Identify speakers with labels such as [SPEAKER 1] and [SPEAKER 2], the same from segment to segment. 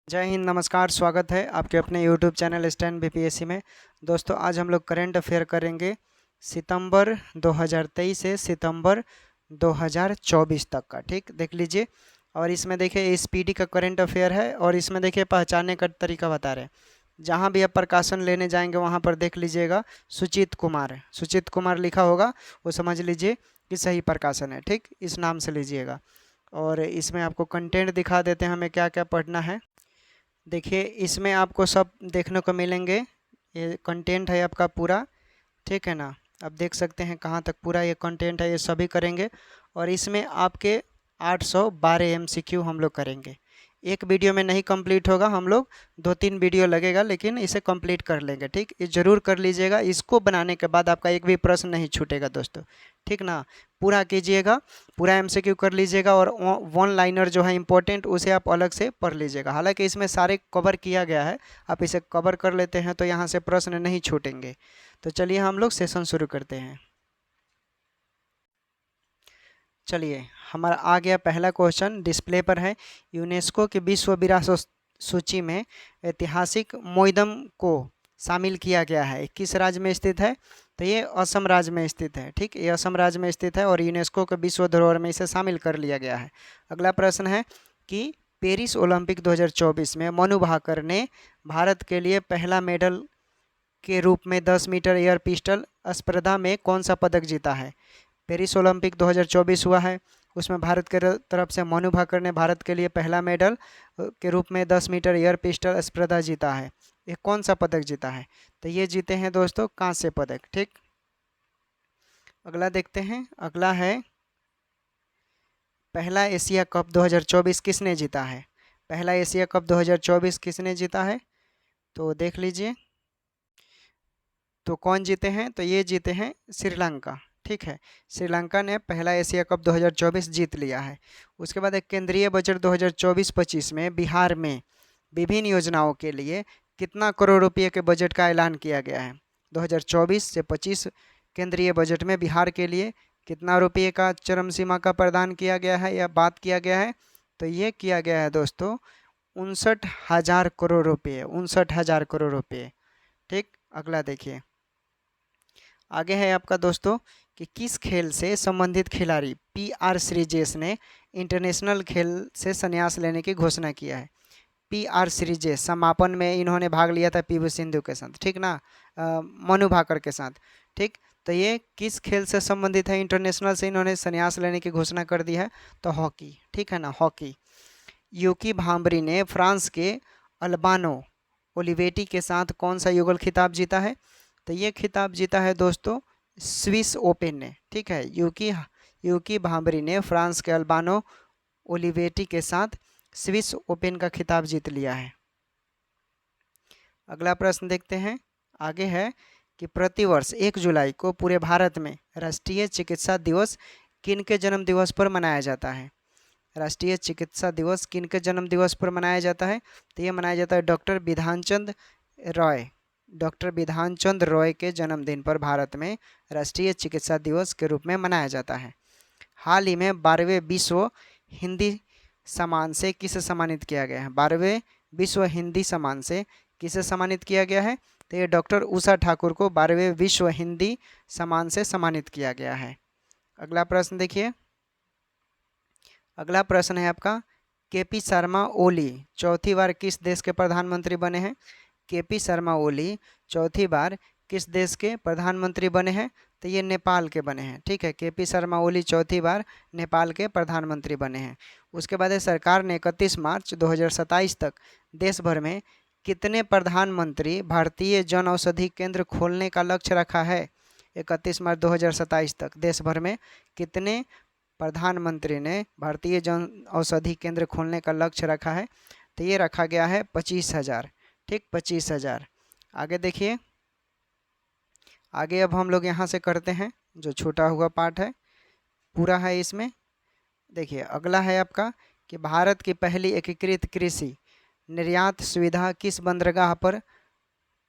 [SPEAKER 1] जय हिंद, नमस्कार। स्वागत है आपके अपने यूट्यूब चैनल स्टैंड बीपीएससी में। दोस्तों, आज हम लोग करंट अफेयर करेंगे सितंबर 2023 से सितंबर 2024 तक का। ठीक, देख लीजिए। और इसमें देखिए स्पीडी का करंट अफेयर है और इसमें देखिए पहचानने का तरीका बता रहे हैं। जहाँ भी आप प्रकाशन लेने जाएंगे वहाँ पर देख लीजिएगा सुचित कुमार, सुचित कुमार लिखा होगा, वो समझ लीजिए कि सही प्रकाशन है। ठीक, इस नाम से लीजिएगा। और इसमें आपको कंटेंट दिखा देते हैं हमें क्या क्या पढ़ना है। देखिए, इसमें आपको सब देखने को मिलेंगे। ये कंटेंट है आपका पूरा, ठीक है ना। आप देख सकते हैं कहाँ तक पूरा ये कंटेंट है, ये सभी करेंगे। और इसमें आपके 812 एमसीक्यू हम लोग करेंगे। एक वीडियो में नहीं कंप्लीट होगा, हम लोग 2-3 वीडियो लगेगा, लेकिन इसे कंप्लीट कर लेंगे। ठीक, ये ज़रूर कर लीजिएगा। इसको बनाने के बाद आपका एक भी प्रश्न नहीं छूटेगा दोस्तों, ठीक ना। पूरा कीजिएगा, पूरा एमसीक्यू कर लीजिएगा। और वन लाइनर जो है इंपॉर्टेंट, उसे आप अलग से पढ़ लीजिएगा। हालांकि इसमें सारे कवर किया गया है, आप इसे कवर कर लेते हैं तो यहाँ से प्रश्न नहीं छूटेंगे। तो चलिए हम लोग सेशन शुरू करते हैं। चलिए, हमारा आ गया पहला क्वेश्चन, डिस्प्ले पर है। यूनेस्को की विश्व विरासत सूची में ऐतिहासिक मोइदम को शामिल किया गया है, किस राज्य में स्थित है? तो ये असम राज्य में स्थित है। ठीक, ये असम राज्य में स्थित है और यूनेस्को के विश्व धरोहर में इसे शामिल कर लिया गया है। अगला प्रश्न है कि पेरिस ओलंपिक 2024 में मनु भाकर ने भारत के लिए पहला मेडल के रूप में 10 मीटर एयर पिस्टल स्पर्धा में कौन सा पदक जीता है? पेरिस ओलंपिक 2024 हुआ है, उसमें भारत के तरफ से मनु भाकर ने भारत के लिए पहला मेडल के रूप में 10 मीटर एयर पिस्टल स्पर्धा जीता है। ये कौन सा पदक जीता है? तो ये जीते हैं दोस्तों कांस्य पदक। ठीक, अगला देखते हैं। अगला है पहला एशिया कप 2024 किसने जीता है? पहला एशिया कप 2024 किसने जीता है? तो देख लीजिए, तो कौन जीते हैं? तो ये जीते हैं श्रीलंका। ठीक है, श्रीलंका ने पहला एशिया कप 2024 जीत लिया है। उसके बाद एक केंद्रीय बजट 2024-25 में बिहार में विभिन्न योजनाओं के लिए कितना करोड़ रुपये के बजट का ऐलान किया गया है? 2024 से 25 केंद्रीय बजट में बिहार के लिए कितना रुपये का चरम सीमा का प्रदान किया गया है या बात किया गया है? तो ये किया गया है दोस्तों 59,000 करोड़ रुपये, 59,000 करोड़ रुपये। ठीक, अगला देखिए। आगे है आपका दोस्तों कि किस खेल से संबंधित खिलाड़ी PR श्रीजेश ने इंटरनेशनल खेल से संन्यास लेने की घोषणा किया है? PR श्रीजेश, समापन में इन्होंने भाग लिया था PV सिंधु के साथ, ठीक ना, मनु भाकर के साथ। ठीक, तो ये किस खेल से संबंधित है? इंटरनेशनल से इन्होंने संन्यास लेने की घोषणा कर दी है, तो हॉकी। ठीक है ना, हॉकी। यूकी भांबरी ने फ्रांस के अल्बानो ओलिवेटी के साथ कौन सा युगल खिताब जीता है? तो ये खिताब जीता है दोस्तों स्विस ओपन ने। ठीक है, यूकी भांबरी ने फ्रांस के अल्बानो ओलिवेटी के साथ स्विस ओपन का खिताब जीत लिया है। अगला प्रश्न देखते हैं। आगे है कि प्रतिवर्ष 1 जुलाई को पूरे भारत में राष्ट्रीय चिकित्सा दिवस किन के जन्म दिवस पर मनाया जाता है? राष्ट्रीय चिकित्सा दिवस किन के जन्म दिवस पर मनाया जाता है? तो ये मनाया जाता है डॉक्टर विधानचंद रॉय, डॉक्टर विधानचंद रॉय के जन्मदिन पर भारत में राष्ट्रीय चिकित्सा दिवस के रूप में मनाया जाता है। हाल ही में 12वें विश्व हिंदी सम्मान से किसे सम्मानित किया गया है? 12वें विश्व हिंदी सम्मान से किसे सम्मानित किया गया है? तो ये डॉक्टर उषा ठाकुर को 12वें विश्व हिंदी सम्मान से सम्मानित किया गया है। अगला प्रश्न देखिए। अगला प्रश्न है आपका, KP शर्मा ओली चौथी बार किस देश के प्रधानमंत्री बने हैं? KP शर्मा ओली चौथी बार किस देश के प्रधानमंत्री बने हैं? तो ये नेपाल के बने हैं। ठीक है, KP शर्मा ओली चौथी बार नेपाल के प्रधानमंत्री बने हैं। उसके बाद सरकार ने 31 मार्च 2027 तक देश भर में कितने प्रधानमंत्री भारतीय जन औषधि केंद्र खोलने का लक्ष्य रखा है? 31 मार्च 2027 तक देश भर में कितने प्रधानमंत्री ने भारतीय जन औषधि केंद्र खोलने का लक्ष्य रखा है? तो ये रखा गया है 25,000। ठीक, 25,000। आगे देखिए। आगे अब हम लोग यहाँ से करते हैं, जो छूटा हुआ पार्ट है पूरा है इसमें। देखिए, अगला है आपका कि भारत की पहली एकीकृत कृषि निर्यात सुविधा किस बंदरगाह पर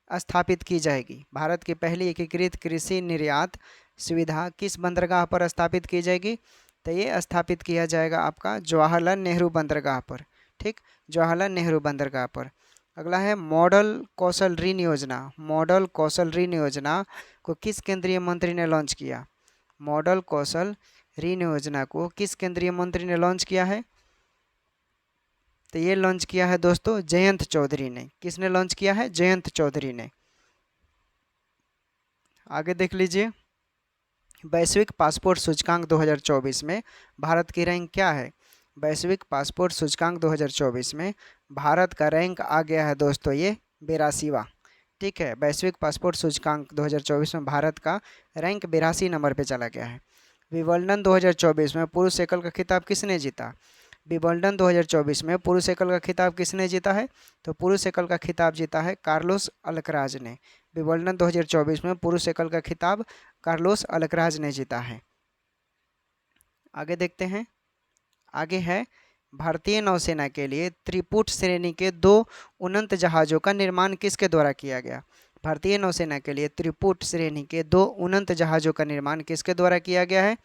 [SPEAKER 1] स्थापित की जाएगी? भारत की पहली एकीकृत कृषि निर्यात सुविधा किस बंदरगाह पर स्थापित की जाएगी? तो ये स्थापित किया जाएगा आपका जवाहरलाल नेहरू बंदरगाह पर। ठीक, जवाहरलाल नेहरू बंदरगाह पर। अगला है मॉडल कौशल ऋण योजना। मॉडल कौशल ऋण योजना को किस केंद्रीय मंत्री ने लॉन्च किया? मॉडल कौशल ऋण योजना को किस केंद्रीय मंत्री ने लॉन्च किया है? तो ये लॉन्च किया है दोस्तों जयंत चौधरी ने। किसने लॉन्च किया है? जयंत चौधरी ने। आगे देख लीजिए, वैश्विक पासपोर्ट सूचकांक 2024 में भारत की रैंक क्या है? वैश्विक पासपोर्ट सूचकांक 2024 में भारत का रैंक आ गया है दोस्तों ये 82वां। ठीक है, वैश्विक पासपोर्ट सूचकांक 2024 में भारत का रैंक 82 नंबर पे चला गया है। विंबलडन 2024 में पुरुष एकल का खिताब किसने जीता? विंबलडन 2024 में पुरुष एकल का खिताब किसने जीता है? तो पुरुष एकल का खिताब जीता है कार्लोस अल्कराज ने। विंबलडन 2024 में पुरुष एकल का खिताब कार्लोस अल्कराज ने जीता है। आगे देखते हैं, आगे है भारतीय नौसेना के लिए त्रिपुट श्रेणी के 2 उन्नत जहाज़ों का निर्माण किसके द्वारा किया गया? भारतीय नौसेना के लिए त्रिपुट श्रेणी के 2 उन्नत जहाज़ों का निर्माण किसके द्वारा किया गया है?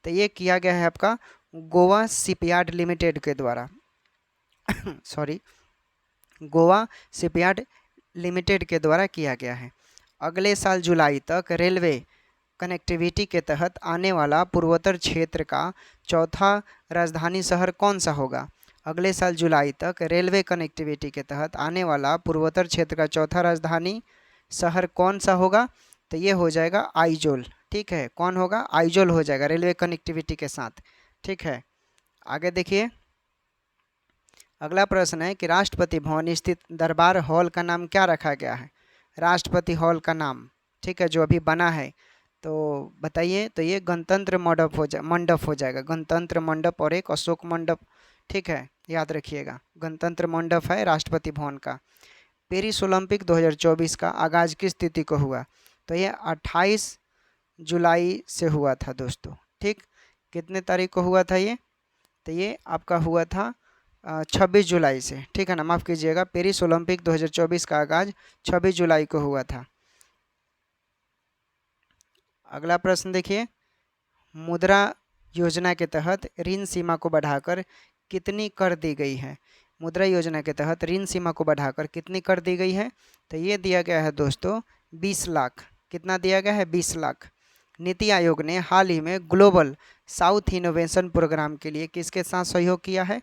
[SPEAKER 1] तो ये किया गया है आपका गोवा शिपयार्ड लिमिटेड के द्वारा सॉरी, गोवा शिपयार्ड लिमिटेड के द्वारा किया गया है। अगले साल जुलाई तक रेलवे कनेक्टिविटी के तहत आने वाला पूर्वोत्तर क्षेत्र का चौथा राजधानी शहर कौन सा होगा? अगले साल जुलाई तक रेलवे कनेक्टिविटी के तहत आने वाला पूर्वोत्तर क्षेत्र का चौथा राजधानी शहर कौन सा होगा? तो ये हो जाएगा आइजोल। ठीक है, कौन होगा? आइजोल हो जाएगा रेलवे कनेक्टिविटी के साथ। ठीक है, आगे देखिए, अगला प्रश्न है कि राष्ट्रपति भवन स्थित दरबार हॉल का नाम क्या रखा गया है? राष्ट्रपति हॉल का नाम, ठीक है, जो अभी बना है, तो बताइए। तो ये गणतंत्र मंडप हो जाएगा। गणतंत्र मंडप और एक अशोक मंडप। ठीक है, याद रखिएगा, गणतंत्र मंडप है राष्ट्रपति भवन का। पेरिस ओलंपिक 2024 का आगाज किस तिथि को हुआ? तो ये 28 जुलाई से हुआ था दोस्तों। ठीक, कितने तारीख को हुआ था ये? तो ये आपका हुआ था 26 जुलाई से। ठीक है ना, माफ़ कीजिएगा, पेरिस ओलंपिक 2024 का आगाज 26 जुलाई को हुआ था। अगला प्रश्न देखिए, मुद्रा योजना के तहत ऋण सीमा को बढ़ाकर कितनी कर दी गई है? मुद्रा योजना के तहत ऋण सीमा को बढ़ाकर कितनी कर दी गई है? तो ये दिया गया है दोस्तों 20 लाख। कितना दिया गया है? 20 लाख। नीति आयोग ने हाल ही में ग्लोबल साउथ इनोवेशन प्रोग्राम के लिए किसके साथ सहयोग किया है?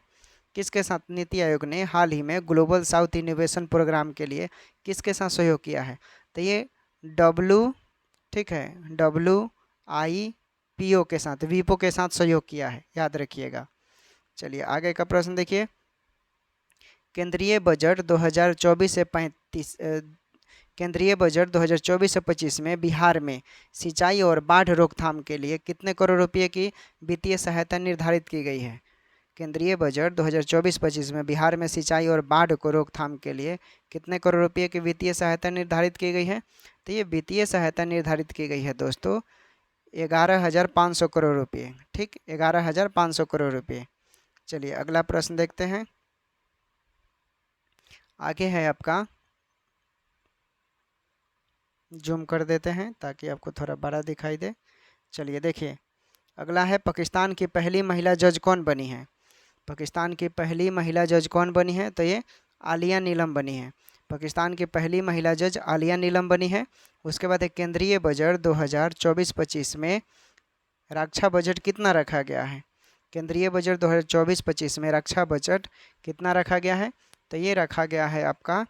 [SPEAKER 1] किसके साथ नीति आयोग ने हाल ही में ग्लोबल साउथ इनोवेशन प्रोग्राम के लिए किसके साथ सहयोग किया है? तो ये ठीक है, WIPO के साथ, वीपो के साथ सहयोग किया है, याद रखिएगा। चलिए आगे का प्रश्न देखिए, केंद्रीय बजट 2024 से 25 में बिहार में सिंचाई और बाढ़ रोकथाम के लिए कितने करोड़ रुपए की वित्तीय सहायता निर्धारित की गई है? केंद्रीय बजट 2024-25 में बिहार में सिंचाई और बाढ़ को रोकथाम के लिए कितने करोड़ रुपए की वित्तीय सहायता निर्धारित की गई है? तो ये वित्तीय सहायता निर्धारित की गई है दोस्तों 11,500 करोड़ रुपये। ठीक, 11,500 करोड़ रुपये। चलिए अगला प्रश्न देखते हैं, आगे है आपका, जूम कर देते हैं ताकि आपको थोड़ा बड़ा दिखाई दे। चलिए देखिए, अगला है पाकिस्तान की पहली महिला जज कौन बनी है? पाकिस्तान की पहली महिला जज कौन बनी है? तो ये आलिया नीलम बनी है। पाकिस्तान की पहली महिला जज आलिया नीलम बनी है। उसके बाद केंद्रीय बजट 2024-25 में रक्षा बजट कितना रखा गया है? केंद्रीय बजट 2024-25 में रक्षा बजट कितना रखा गया है? तो ये रखा गया है आपका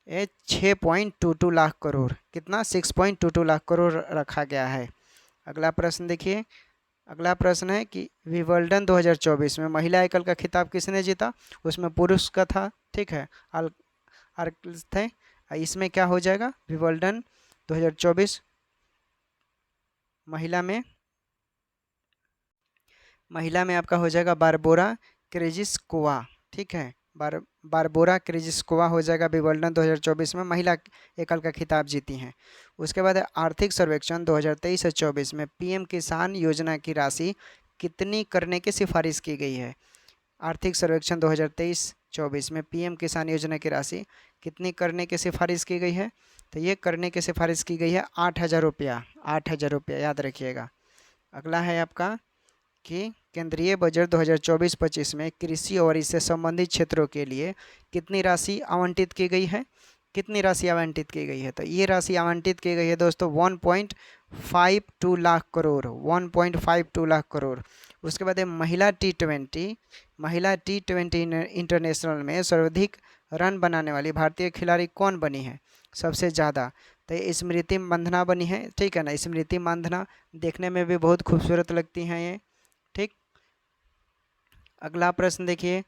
[SPEAKER 1] 6.22 लाख करोड़। कितना? 6.22 लाख करोड़ रखा गया है। अगला प्रश्न देखिए, अगला प्रश्न है कि विंबलडन 2024 में महिला एकल का खिताब किसने जीता? उसमें पुरुष का था। ठीक है, थे। इसमें क्या हो जाएगा? विंबलडन 2024 महिला में आपका हो जाएगा बारबोरा क्रेजिस्कोवा। ठीक है, बारबोरा क्रेजिस्कोवा हो जाएगा विंबलडन 2024 में महिला एकल का खिताब जीती हैं। उसके बाद आर्थिक सर्वेक्षण 2023 से 24 में PM किसान योजना की राशि कितनी करने की सिफारिश की गई है? आर्थिक सर्वेक्षण 2023-24 में PM किसान योजना की राशि कितनी करने की सिफारिश की गई है? तो ये करने की सिफारिश की गई है 8,000 रुपया। 8,000 रुपया, याद रखिएगा। अगला है आपका कि केंद्रीय बजट 2024-25 में कृषि और इससे संबंधित क्षेत्रों के लिए कितनी राशि आवंटित की गई है? कितनी राशि आवंटित की गई है? तो ये राशि आवंटित की गई है दोस्तों 1.52 लाख करोड़, 1.52 लाख करोड़। उसके बाद है महिला टी20 इंटरनेशनल में सर्वाधिक रन बनाने वाली भारतीय खिलाड़ी कौन बनी है सबसे ज़्यादा? तो ये स्मृति मंधना बनी है, ठीक है ना। स्मृति मंधना देखने में भी बहुत खूबसूरत लगती हैं ये, ठीक। अगला प्रश्न देखिए,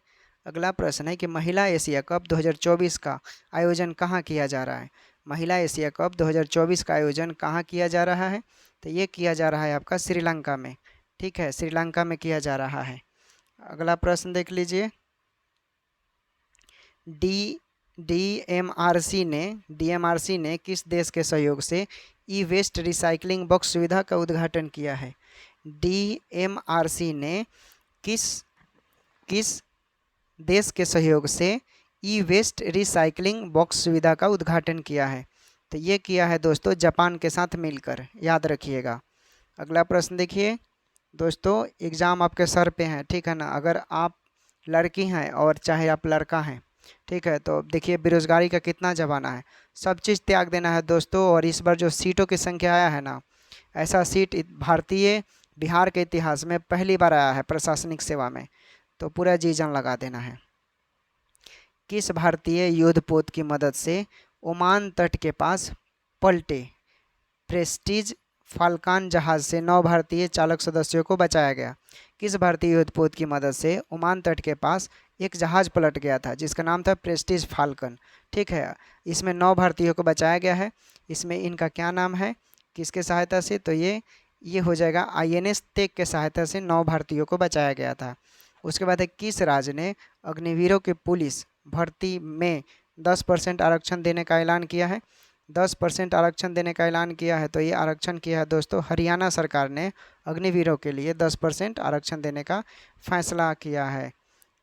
[SPEAKER 1] अगला प्रश्न है कि महिला एशिया कप 2024 का आयोजन कहाँ किया जा रहा है? महिला एशिया कप 2024 का आयोजन कहाँ किया जा रहा है? तो ये किया जा रहा है आपका श्रीलंका में, ठीक है, श्रीलंका में किया जा रहा है। अगला प्रश्न देख लीजिए, डीएमआरसी ने किस देश के सहयोग से ई वेस्ट रिसाइकलिंग बॉक्स सुविधा का उद्घाटन किया है? डीएमआरसी ने किस देश के सहयोग से ई वेस्ट रिसाइकलिंग बॉक्स सुविधा का उद्घाटन किया है? तो ये किया है दोस्तों जापान के साथ मिलकर, याद रखिएगा। अगला प्रश्न देखिए दोस्तों, एग्ज़ाम आपके सर पे हैं, ठीक है ना। अगर आप लड़की हैं और चाहे आप लड़का हैं, ठीक है, तो देखिए बेरोजगारी का कितना ज़माना है, सब चीज़ त्याग देना है दोस्तों। और इस बार जो सीटों की संख्या आया है ना, ऐसा सीट बिहार के इतिहास में पहली बार आया है प्रशासनिक सेवा में, तो पूरा जी जान लगा देना है। किस भारतीय युद्धपोत की मदद से ओमान तट के पास पलटे प्रेस्टीज फाल्कन जहाज से 9 भारतीय चालक सदस्यों को बचाया गया? किस भारतीय युद्धपोत की मदद से ओमान तट के पास एक जहाज पलट गया था जिसका नाम था प्रेस्टीज फाल्कन, ठीक है। इसमें 9 भारतीयों को बचाया गया है। इसमें इनका क्या नाम है, किसके सहायता से? तो ये हो जाएगा आईएनएस तेग के सहायता से 9 भारतीयों को बचाया गया था। उसके बाद है किस राज्य ने अग्निवीरों की पुलिस भर्ती में 10% आरक्षण देने का ऐलान किया है? 10% आरक्षण देने का ऐलान किया है। तो ये आरक्षण किया है दोस्तों हरियाणा सरकार ने, अग्निवीरों के लिए 10% आरक्षण देने का फैसला किया है।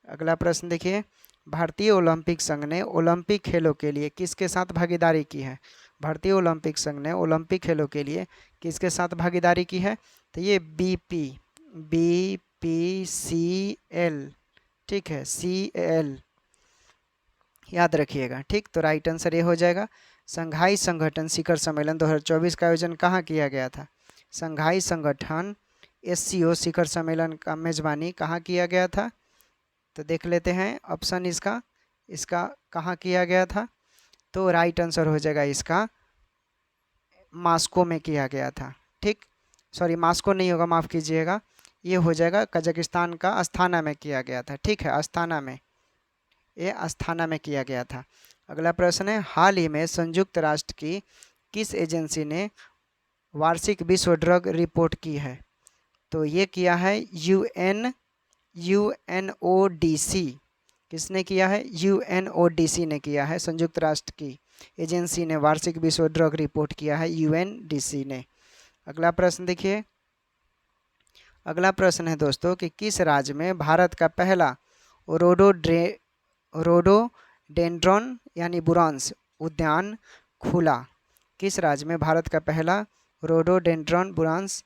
[SPEAKER 1] अगला प्रश्न देखिए, भारतीय ओलंपिक संघ ने ओलंपिक खेलों के लिए किसके साथ भागीदारी की है? भारतीय ओलंपिक संघ ने ओलंपिक खेलों के लिए किसके साथ भागीदारी की है? तो ये BPCL, ठीक है, CL याद रखिएगा, ठीक। तो राइट आंसर ये हो जाएगा। संघाई संगठन शिखर सम्मेलन 2024 का आयोजन कहाँ किया गया था? संघाई संगठन SCO शिखर सम्मेलन का मेजबानी कहाँ किया गया था? तो देख लेते हैं ऑप्शन इसका कहाँ किया गया था। तो राइट आंसर हो जाएगा इसका मॉस्को में किया गया था, ठीक। सॉरी, मॉस्को नहीं होगा, माफ़ कीजिएगा, ये हो जाएगा कजाकिस्तान का अस्ताना में किया गया था, ठीक है, अस्ताना में, ये अस्ताना में किया गया था। अगला प्रश्न है, हाल ही में संयुक्त राष्ट्र की किस एजेंसी ने वार्षिक विश्व ड्रग रिपोर्ट की है? तो ये किया है UNODC। किसने किया है? UNODC ने किया है, संयुक्त राष्ट्र की एजेंसी ने वार्षिक विश्व ड्रग रिपोर्ट किया है, UNDC ने। अगला प्रश्न देखिए, अगला प्रश्न है दोस्तों कि किस राज्य में भारत का पहला रोडोडेंड्रॉन यानी बुरांस उद्यान खुला? किस राज्य में भारत का पहला रोडोडेंड्रॉन बुरांस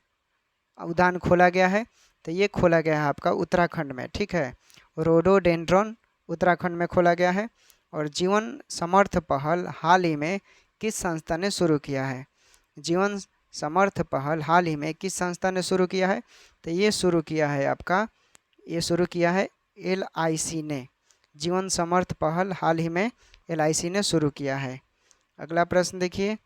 [SPEAKER 1] उद्यान खोला गया है? तो ये खोला गया है आपका उत्तराखंड में, ठीक है, रोडोडेंड्रॉन उत्तराखंड में खोला गया है। और जीवन समर्थ पहल हाल ही में किस संस्था ने शुरू किया है? जीवन समर्थ पहल हाल ही में किस संस्था ने शुरू किया है? तो ये शुरू किया है LIC ने। जीवन समर्थ पहल हाल ही में LIC ने शुरू किया है। अगला प्रश्न देखिए,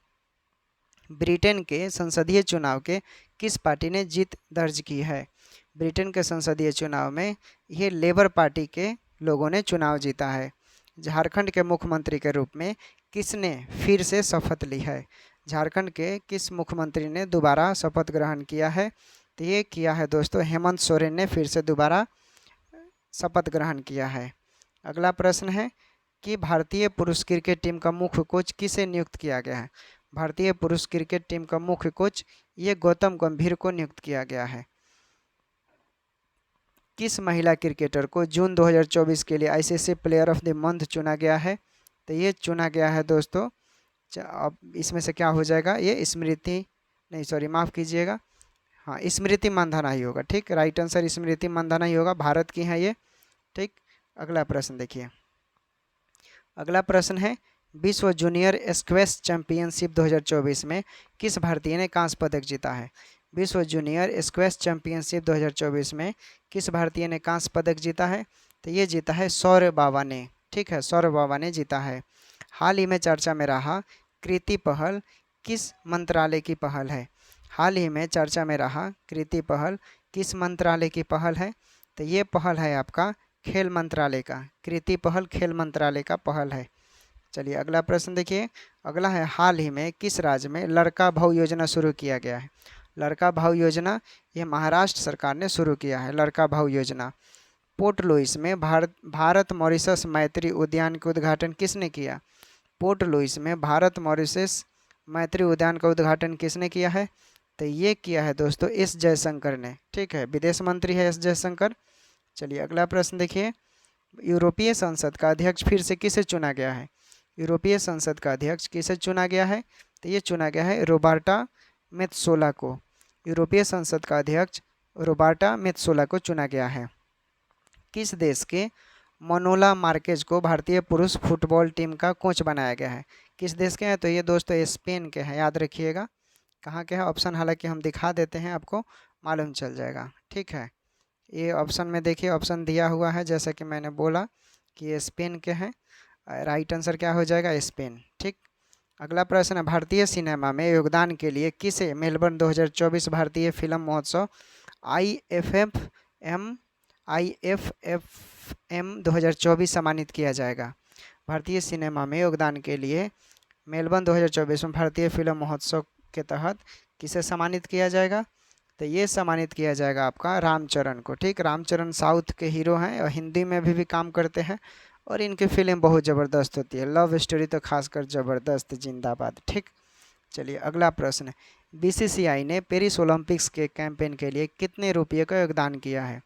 [SPEAKER 1] ब्रिटेन के संसदीय चुनाव के किस पार्टी ने जीत दर्ज की है? ब्रिटेन के संसदीय चुनाव में ये लेबर पार्टी के लोगों ने चुनाव जीता है। झारखंड के मुख्यमंत्री के रूप में किसने फिर से शपथ ली है? झारखंड के किस मुख्यमंत्री ने दोबारा शपथ ग्रहण किया है? तो ये किया है दोस्तों हेमंत सोरेन ने फिर से दोबारा शपथ ग्रहण किया है। अगला प्रश्न है कि भारतीय पुरुष क्रिकेट टीम का मुख्य कोच किसे नियुक्त किया गया है? भारतीय पुरुष क्रिकेट टीम का मुख्य कोच ये गौतम गंभीर को नियुक्त किया गया है। किस महिला क्रिकेटर को जून 2024 के लिए ICC player of the month चुना गया है? तो ये चुना गया है दोस्तों, अब इसमें से क्या हो जाएगा, ये स्मृति नहीं, सॉरी माफ़ कीजिएगा, हाँ, स्मृति मंधाना ही होगा। ठीक, राइट आंसर स्मृति मंधाना ही होगा, भारत की है ये। ठीक, अगला प्रश्न देखिए। अगला प्रश्न है, विश्व जूनियर स्क्वैश चैंपियनशिप 2024 में किस भारतीय ने कांस्य पदक जीता है? विश्व जूनियर स्क्वैश चैंपियनशिप 2024 में किस भारतीय ने कांस्य पदक जीता है? तो ये जीता है सौरभ बाबा ने। ठीक है, सौरभ बाबा ने जीता है। हाल ही में चर्चा में रहा कृति पहल किस मंत्रालय की पहल है? हाल ही में चर्चा में रहा कृति पहल किस मंत्रालय की पहल है? तो ये पहल है आपका खेल मंत्रालय का। कृति पहल खेल मंत्रालय का पहल है। चलिए अगला प्रश्न देखिए। अगला है, हाल ही में किस राज्य में लड़का भाऊ योजना शुरू किया गया है? लड़का भाऊ योजना ये महाराष्ट्र सरकार ने शुरू किया है, लड़का भाऊ योजना। पोर्ट लुइस में भारत मॉरिशस मैत्री उद्यान का उद्घाटन किसने किया? पोर्ट लुइस में भारत मॉरिशस मैत्री उद्यान का उद्घाटन किसने किया है? तो ये किया है दोस्तों एस जयशंकर ने। ठीक है, विदेश मंत्री है एस जयशंकर। चलिए अगला प्रश्न देखिए। यूरोपीय संसद का अध्यक्ष फिर से किसे चुना गया है? यूरोपीय संसद का अध्यक्ष किसे चुना गया है? तो ये चुना गया है रोबर्टा मेत्सोला को। यूरोपीय संसद का अध्यक्ष रोबर्टा मेत्सोला को चुना गया है। किस देश के मनोला मार्केज को भारतीय पुरुष फुटबॉल टीम का कोच बनाया गया है? किस देश के हैं? तो ये दोस्तों स्पेन के हैं, याद रखिएगा। कहाँ के हैं ऑप्शन हालांकि हम दिखा देते हैं, आपको मालूम चल जाएगा। ठीक है, ये ऑप्शन में देखिए ऑप्शन दिया हुआ है, जैसा कि मैंने बोला कि ये स्पेन के हैं। राइट आंसर क्या हो जाएगा? स्पेन। ठीक, अगला प्रश्न है, भारतीय सिनेमा में योगदान के लिए किसे मेलबर्न 2024 भारतीय फिल्म महोत्सव IFFM 2024 सम्मानित किया जाएगा? भारतीय सिनेमा में योगदान के लिए मेलबर्न 2024 में भारतीय फिल्म महोत्सव के तहत किसे सम्मानित किया जाएगा? तो ये सम्मानित किया जाएगा आपका रामचरण को। ठीक, रामचरण साउथ के हीरो हैं और हिंदी में भी काम करते हैं और इनकी फिल्म बहुत ज़बरदस्त होती है। लव स्टोरी तो खासकर ज़बरदस्त, जिंदाबाद। ठीक, चलिए अगला प्रश्न। BCCI ने पेरिस ओलंपिक्स के कैंपेन के लिए कितने रुपये का योगदान किया है?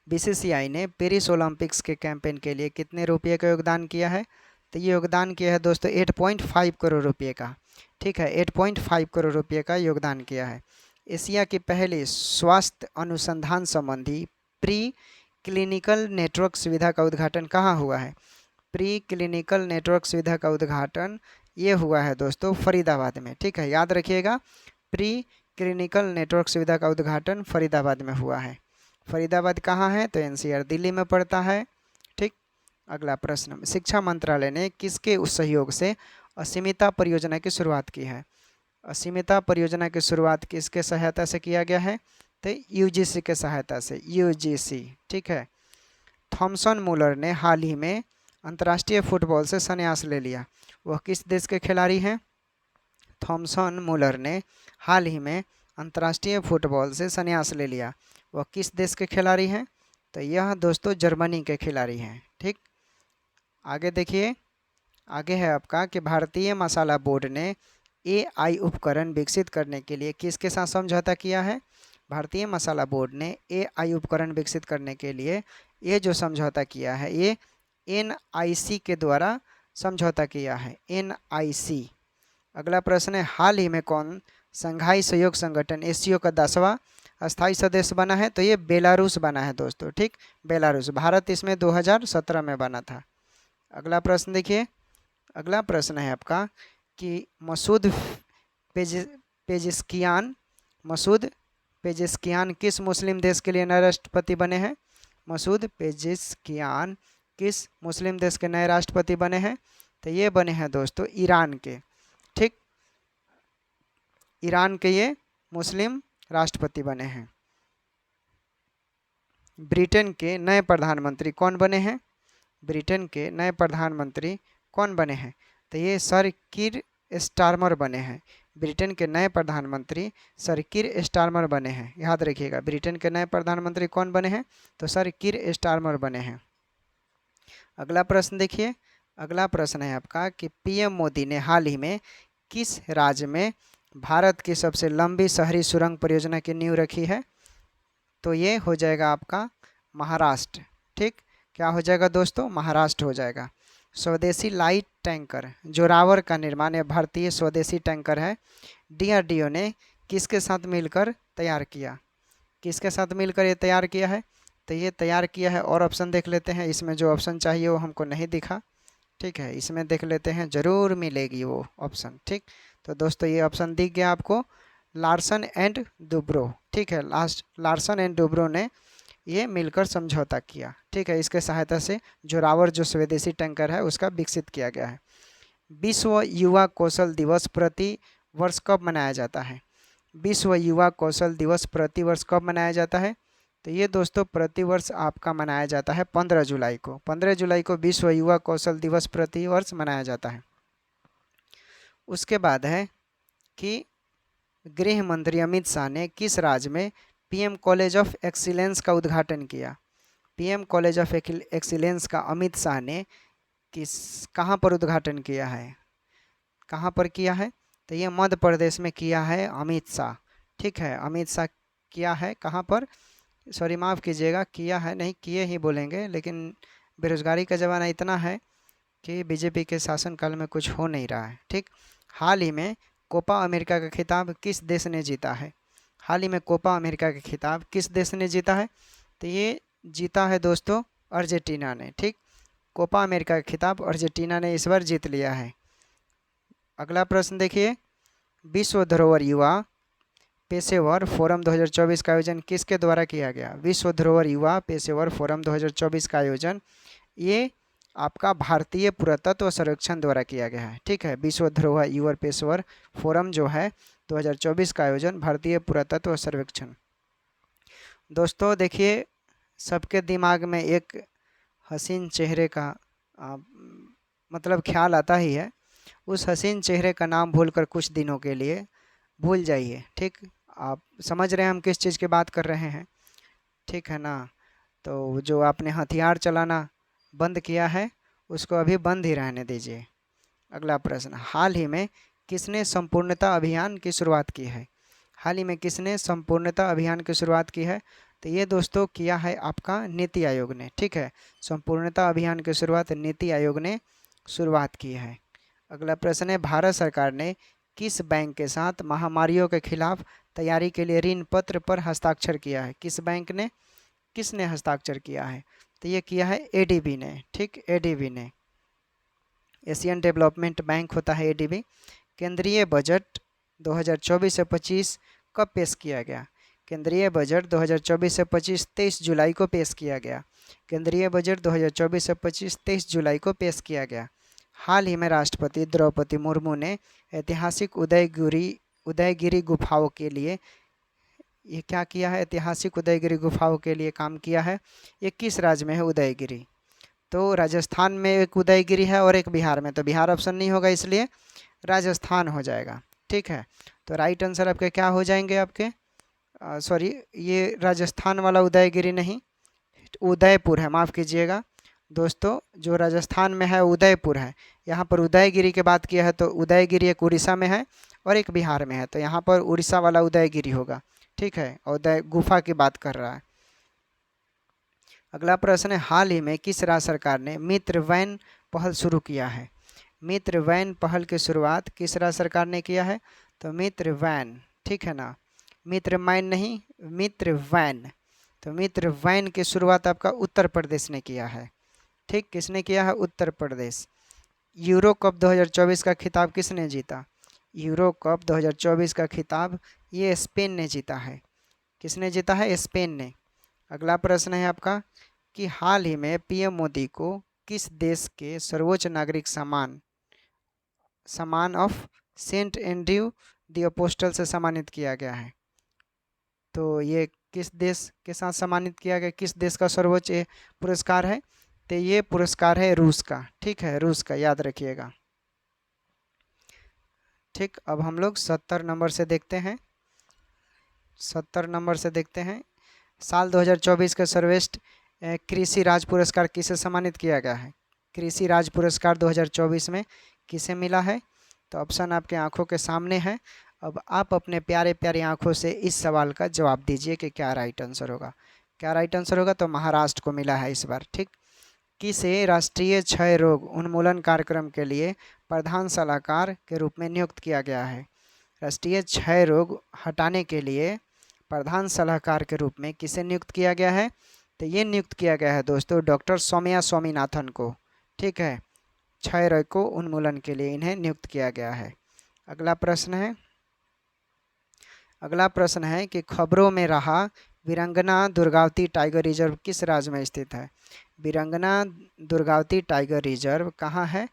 [SPEAKER 1] BCCI ने पेरिस ओलंपिक्स के कैंपेन के लिए कितने रुपये का योगदान किया है? तो ये योगदान किया है दोस्तों 8.5 करोड़ रुपये का। ठीक है, 8.5 करोड़ रुपये का योगदान किया है। एशिया की पहली स्वास्थ्य अनुसंधान संबंधी प्री क्लिनिकल नेटवर्क सुविधा का उद्घाटन कहाँ हुआ है? प्री क्लिनिकल नेटवर्क सुविधा का उद्घाटन ये हुआ है दोस्तों फरीदाबाद में। ठीक है, याद रखिएगा, प्री क्लिनिकल नेटवर्क सुविधा का उद्घाटन फरीदाबाद में हुआ है। फरीदाबाद कहाँ है? तो NCR दिल्ली में पड़ता है। ठीक, अगला प्रश्न, शिक्षा मंत्रालय ने किसके उस सहयोग से असीमिता परियोजना की शुरुआत की है? असीमिता परियोजना की शुरुआत किसके सहायता से किया गया है? तो UGC के सहायता से, UGC। ठीक है, थॉमसन मुलर ने हाल ही में अंतर्राष्ट्रीय फुटबॉल से संन्यास ले लिया, वह किस देश के खिलाड़ी हैं? थॉमसन मुलर ने हाल ही में अंतर्राष्ट्रीय फुटबॉल से संन्यास ले लिया, वह किस देश के खिलाड़ी हैं? तो यह दोस्तों जर्मनी के खिलाड़ी हैं। ठीक, आगे देखिए। आगे है आपका कि भारतीय मसाला बोर्ड ने AI उपकरण विकसित करने के लिए किसके साथ समझौता किया है? भारतीय मसाला बोर्ड ने AI उपकरण विकसित करने के लिए ये जो समझौता किया है ये NIC के द्वारा समझौता किया है, NIC। अगला प्रश्न है, हाल ही में कौन संघाई सहयोग संगठन ASEAN का 10वां अस्थायी सदस्य बना है? तो ये बेलारूस बना है दोस्तों। ठीक, बेलारूस। भारत इसमें 2017 में बना था। अगला प्रश्न देखिए। अगला प्रश्न है आपका कि मसूद पेजेस्कियान किस मुस्लिम देश के लिए नए राष्ट्रपति बने हैं? मसूद पेजेस्कियान किस मुस्लिम देश के नए राष्ट्रपति बने हैं? तो ये बने हैं दोस्तों ईरान के। ठीक, ईरान के ये मुस्लिम राष्ट्रपति बने हैं। ब्रिटेन के नए प्रधानमंत्री कौन बने हैं? ब्रिटेन के नए प्रधानमंत्री कौन बने हैं? तो ये सर कीर स्टारमर बने हैं। ब्रिटेन के नए प्रधानमंत्री सर कीर स्टारमर बने हैं, याद रखिएगा। ब्रिटेन के नए प्रधानमंत्री कौन बने हैं? तो सर कीर स्टारमर बने हैं। अगला प्रश्न देखिए। अगला प्रश्न है आपका कि PM मोदी ने हाल ही में किस राज्य में भारत की सबसे लंबी शहरी सुरंग परियोजना की नींव रखी है? तो ये हो जाएगा आपका महाराष्ट्र। ठीक, क्या हो जाएगा दोस्तों? महाराष्ट्र हो जाएगा। स्वदेशी लाइट टैंकर जोरावर का निर्माण यह भारतीय स्वदेशी टैंकर है। DRDO ने किसके साथ मिलकर तैयार किया? किसके साथ मिलकर ये तैयार किया है? तो ये तैयार किया है, और ऑप्शन देख लेते हैं। इसमें जो ऑप्शन चाहिए वो हमको नहीं दिखा, ठीक है, इसमें देख लेते हैं, ज़रूर मिलेगी वो ऑप्शन। ठीक, तो दोस्तों ये ऑप्शन दिख गया आपको, लार्सन एंड डुब्रो। ठीक है, लार्सन एंड डुब्रो ने ये मिलकर समझौता किया। ठीक है, इसके सहायता से जोरावर जो स्वदेशी टैंकर है उसका विकसित किया गया है। विश्व युवा कौशल दिवस प्रति वर्ष कब मनाया जाता है? विश्व युवा कौशल दिवस प्रति वर्ष कब मनाया जाता है? तो ये दोस्तों प्रतिवर्ष आपका मनाया जाता है 15 जुलाई को। 15 जुलाई को विश्व युवा कौशल दिवस प्रति वर्ष मनाया जाता है। उसके बाद है कि गृह मंत्री अमित शाह ने किस राज्य में पीएम कॉलेज ऑफ एक्सीलेंस का उद्घाटन किया? पीएम कॉलेज ऑफ एक्सीलेंस का अमित शाह ने कहाँ पर उद्घाटन किया है? कहाँ पर किया है? तो ये मध्य प्रदेश में किया है अमित शाह। ठीक है, अमित शाह किया है कहाँ पर? सॉरी माफ़ कीजिएगा, किया है नहीं, किए ही बोलेंगे, लेकिन बेरोजगारी का ज़माना इतना है कि बीजेपी के शासनकाल में कुछ हो नहीं रहा है। ठीक, हाल ही में कोपा अमेरिका का खिताब किस देश ने जीता है? हाल ही में कोपा अमेरिका का खिताब किस देश ने जीता है? तो ये जीता है दोस्तों अर्जेंटीना ने। ठीक, कोपा अमेरिका का खिताब अर्जेंटीना ने इस बार जीत लिया है। अगला प्रश्न देखिए, विश्व धरोहर युवा पेशेवर फोरम 2024 का आयोजन किसके द्वारा किया गया? विश्व धरोहर युवा पेशेवर फोरम 2024 का आयोजन ये आपका भारतीय पुरातत्व सर्वेक्षण द्वारा किया गया है। ठीक है, विश्व धरोहर युवा पेशेवर फोरम जो है 2024 का आयोजन भारतीय पुरातत्व सर्वेक्षण। दोस्तों देखिए, सबके दिमाग में एक हसीन चेहरे का मतलब ख्याल आता ही है। उस हसीन चेहरे का नाम भूलकर कुछ दिनों के लिए भूल जाइए। ठीक, आप समझ रहे हैं हम किस चीज़ की बात कर रहे हैं? ठीक है ना? तो जो आपने हथियार चलाना बंद किया है उसको अभी बंद ही रहने दीजिए। अगला प्रश्न, हाल ही में किसने संपूर्णता अभियान की शुरुआत की है? हाल ही में किसने संपूर्णता अभियान की शुरुआत की है? तो ये दोस्तों किया है आपका नीति आयोग ने। ठीक है, संपूर्णता अभियान की शुरुआत नीति आयोग ने शुरुआत की है। अगला प्रश्न है, भारत सरकार ने किस बैंक के साथ महामारियों के खिलाफ तैयारी के लिए ऋण पत्र पर हस्ताक्षर किया है? किस बैंक ने, किसने हस्ताक्षर किया है? तो ये किया है एडीबी ने। ठीक, एडीबी ने, एशियन डेवलपमेंट बैंक होता है एडीबी। केंद्रीय बजट 2024 से 25 कब पेश किया गया? केंद्रीय बजट 2024 से 25 23 जुलाई को पेश किया गया। केंद्रीय बजट 2024 से 25 23 जुलाई को पेश किया गया। हाल ही में राष्ट्रपति द्रौपदी मुर्मू ने ऐतिहासिक उदयगिरी गुफाओं के लिए ये क्या किया है? ऐतिहासिक उदयगिरी गुफाओं के लिए काम किया है। ये किस राज्य में है उदयगिरी? तो राजस्थान में एक उदयगिरी है और एक बिहार में, तो बिहार ऑप्शन नहीं होगा इसलिए राजस्थान हो जाएगा। ठीक है, तो राइट आंसर आपके क्या हो जाएंगे? आपके सॉरी, ये राजस्थान वाला उदयगिरी नहीं, उदयपुर है, माफ़ कीजिएगा दोस्तों, जो राजस्थान में है उदयपुर है। यहाँ पर उदयगिरी की बात किया है तो उदयगिरी एक उड़ीसा में है और एक बिहार में है, तो यहाँ पर उड़ीसा वाला उदयगिरी होगा। ठीक है, उदय गुफा की बात कर रहा है। अगला प्रश्न है, हाल ही में किस राज्य सरकार ने मित्र वैन पहल शुरू किया है? मित्र वैन पहल की शुरुआत किस राज्य सरकार ने किया है? तो मित्र वैन, ठीक है ना, मित्र मैन नहीं, मित्र वैन। तो मित्र वैन की शुरुआत आपका उत्तर प्रदेश ने किया है। ठीक, किसने किया है? उत्तर प्रदेश। यूरो कप 2024 का खिताब किसने जीता? यूरो कप 2024 का खिताब ये स्पेन ने जीता है। किसने जीता है? स्पेन ने। अगला प्रश्न है आपका कि हाल ही में पीएम मोदी को किस देश के सर्वोच्च नागरिक सम्मान of Saint Andrew the Apostle से सम्मानित किया गया है? तो ये किस देश के साथ सम्मानित किया गया? किस देश का सर्वोच्च पुरस्कार है? तो ये पुरस्कार है रूस का। ठीक है, रूस का, याद रखिएगा। ठीक, अब हम लोग 70 नंबर से देखते हैं। 70 नंबर से देखते हैं, साल 2024 का सर्वश्रेष्ठ कृषि राज पुरस्कार किसे सम्मानित किया गया है? कृषि राज पुरस्कार 2024 में किसे मिला है? तो ऑप्शन आपके आंखों के सामने है। अब आप अपने प्यारे प्यारी आंखों से इस सवाल का जवाब दीजिए कि क्या राइट आंसर होगा। क्या राइट आंसर होगा? तो महाराष्ट्र को मिला है इस बार। ठीक, किसे राष्ट्रीय क्षय रोग उन्मूलन कार्यक्रम के लिए प्रधान सलाहकार के रूप में नियुक्त किया गया है? राष्ट्रीय क्षय रोग हटाने के लिए प्रधान सलाहकार के रूप में किसे नियुक्त किया गया है? तो ये नियुक्त किया गया है दोस्तों डॉक्टर सौम्या स्वामीनाथन को। ठीक है, क्षय रोग को उन्मूलन के लिए इन्हें नियुक्त किया गया है। अगला प्रश्न है कि खबरों में रहा वीरंगना दुर्गावती टाइगर रिजर्व किस राज्य में स्थित है? वीरंगना दुर्गावती टाइगर रिजर्व कहाँ है?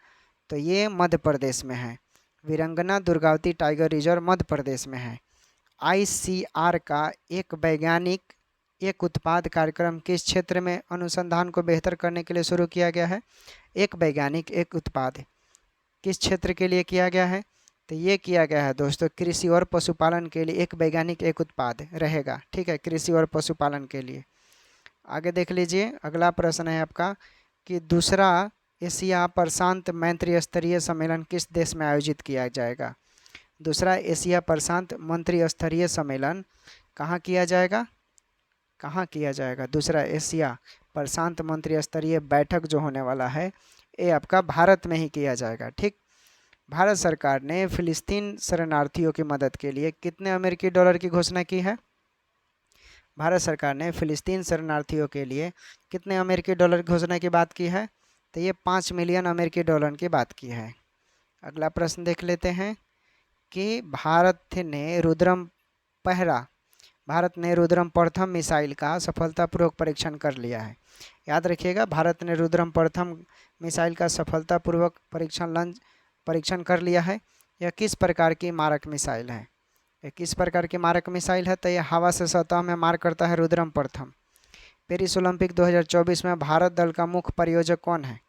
[SPEAKER 1] तो ये मध्य प्रदेश में है। वीरंगना दुर्गावती टाइगर रिजर्व मध्य प्रदेश में है। ICR का एक उत्पाद कार्यक्रम किस क्षेत्र में अनुसंधान को बेहतर करने के लिए शुरू किया गया है? एक वैज्ञानिक एक उत्पाद किस क्षेत्र के लिए किया गया है? तो ये किया गया है दोस्तों कृषि और पशुपालन के लिए। एक वैज्ञानिक एक उत्पाद रहेगा। ठीक है, कृषि और पशुपालन के लिए। आगे देख लीजिए, अगला प्रश्न है आपका कि दूसरा एशिया प्रशांत मंत्री स्तरीय सम्मेलन किस देश में आयोजित किया जाएगा? दूसरा एशिया प्रशांत मंत्री स्तरीय सम्मेलन कहाँ किया जाएगा? कहाँ किया जाएगा? दूसरा एशिया प्रशांत मंत्री स्तरीय बैठक जो होने वाला है ये आपका भारत में ही किया जाएगा। ठीक, भारत सरकार ने फिलिस्तीन शरणार्थियों की मदद के लिए कितने अमेरिकी डॉलर की घोषणा की है? भारत सरकार ने फिलिस्तीन शरणार्थियों के लिए कितने अमेरिकी डॉलर की घोषणा की बात की है? तो ये 5 मिलियन अमेरिकी डॉलर की बात की है। अगला प्रश्न देख लेते हैं कि भारत ने रुद्रम प्रथम मिसाइल का सफलतापूर्वक परीक्षण कर लिया है। याद रखिएगा, भारत ने रुद्रम प्रथम मिसाइल का सफलतापूर्वक परीक्षण कर लिया है। यह किस प्रकार की मारक मिसाइल है? यह किस प्रकार की मारक मिसाइल है? तो यह हवा से सतह में मार करता है रुद्रम प्रथम। पेरिस ओलंपिक 2024 में भारत दल का मुख्य प्रायोजक कौन है?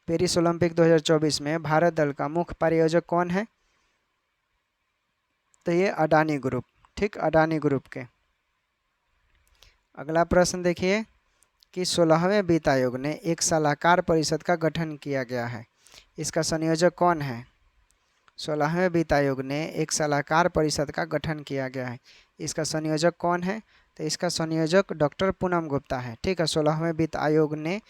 [SPEAKER 1] पेरिस ओलंपिक 2024 में भारत दल का मुख्य प्रायोजक कौन है? तो ये अडानी ग्रुप। ठीक, अडानी ग्रुप के। अगला प्रश्न देखिए कि 16वें वित्त आयोग ने एक सलाहकार परिषद का गठन किया गया है। इसका संयोजक कौन है? 16वें वित्त आयोग ने एक सलाहकार परिषद का गठन किया गया है। इसका संयोजक कौन है? तो इसका संयोजक डॉक्टर पूनम गुप्ता है। ठीक है, 16वें वित्त आयोग ने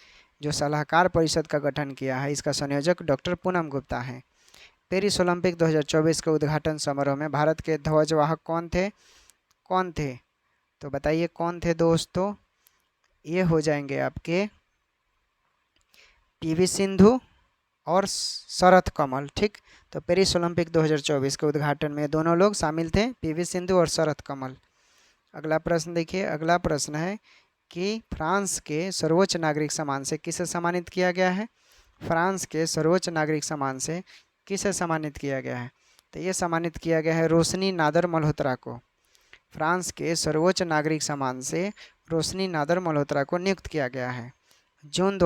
[SPEAKER 1] जो सलाहकार परिषद का गठन किया है इसका संयोजक डॉक्टर पूनम गुप्ता है। पेरिस ओलंपिक 2024 के उद्घाटन समारोह में भारत के ध्वजवाहक कौन थे? तो बताइए कौन थे दोस्तों? ये हो जाएंगे आपके PV सिंधु और शरथ कमल। ठीक, तो पेरिस ओलंपिक 2024 के उद्घाटन में दोनों लोग शामिल थे, PV सिंधु और शरथ कमल। अगला प्रश्न देखिए, अगला प्रश्न है कि फ्रांस के सर्वोच्च नागरिक सम्मान से किसे सम्मानित किया गया है? फ्रांस के सर्वोच्च नागरिक सम्मान से किसे सम्मानित किया गया है? तो ये सम्मानित किया गया है रोशनी नादर मल्होत्रा को। फ्रांस के सर्वोच्च नागरिक सम्मान से रोशनी नादर मल्होत्रा को नियुक्त किया गया है। जून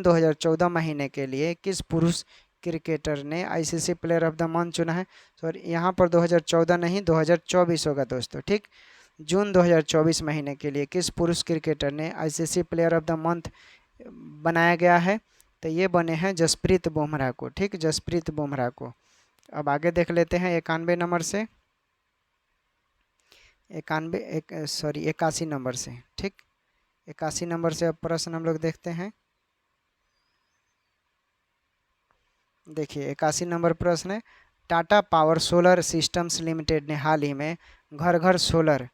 [SPEAKER 1] 2014 महीने के लिए किस पुरुष क्रिकेटर ने ICC player of the month चुना है? सॉरी, यहाँ पर 2014 नहीं 2024 होगा दोस्तों। ठीक, जून 2024 महीने के लिए किस पुरुष क्रिकेटर ने ICC player of the month बनाया गया है? तो ये बने हैं जसप्रीत बुमराह को। ठीक, जसप्रीत बुमराह को। अब आगे देख लेते हैं 81 नंबर से 81 नंबर से। ठीक, 81 नंबर से अब प्रश्न हम लोग देखते हैं। देखिए 81 नंबर प्रश्न है, Tata power solar systems limited ने हाल ही में घर घर सोलर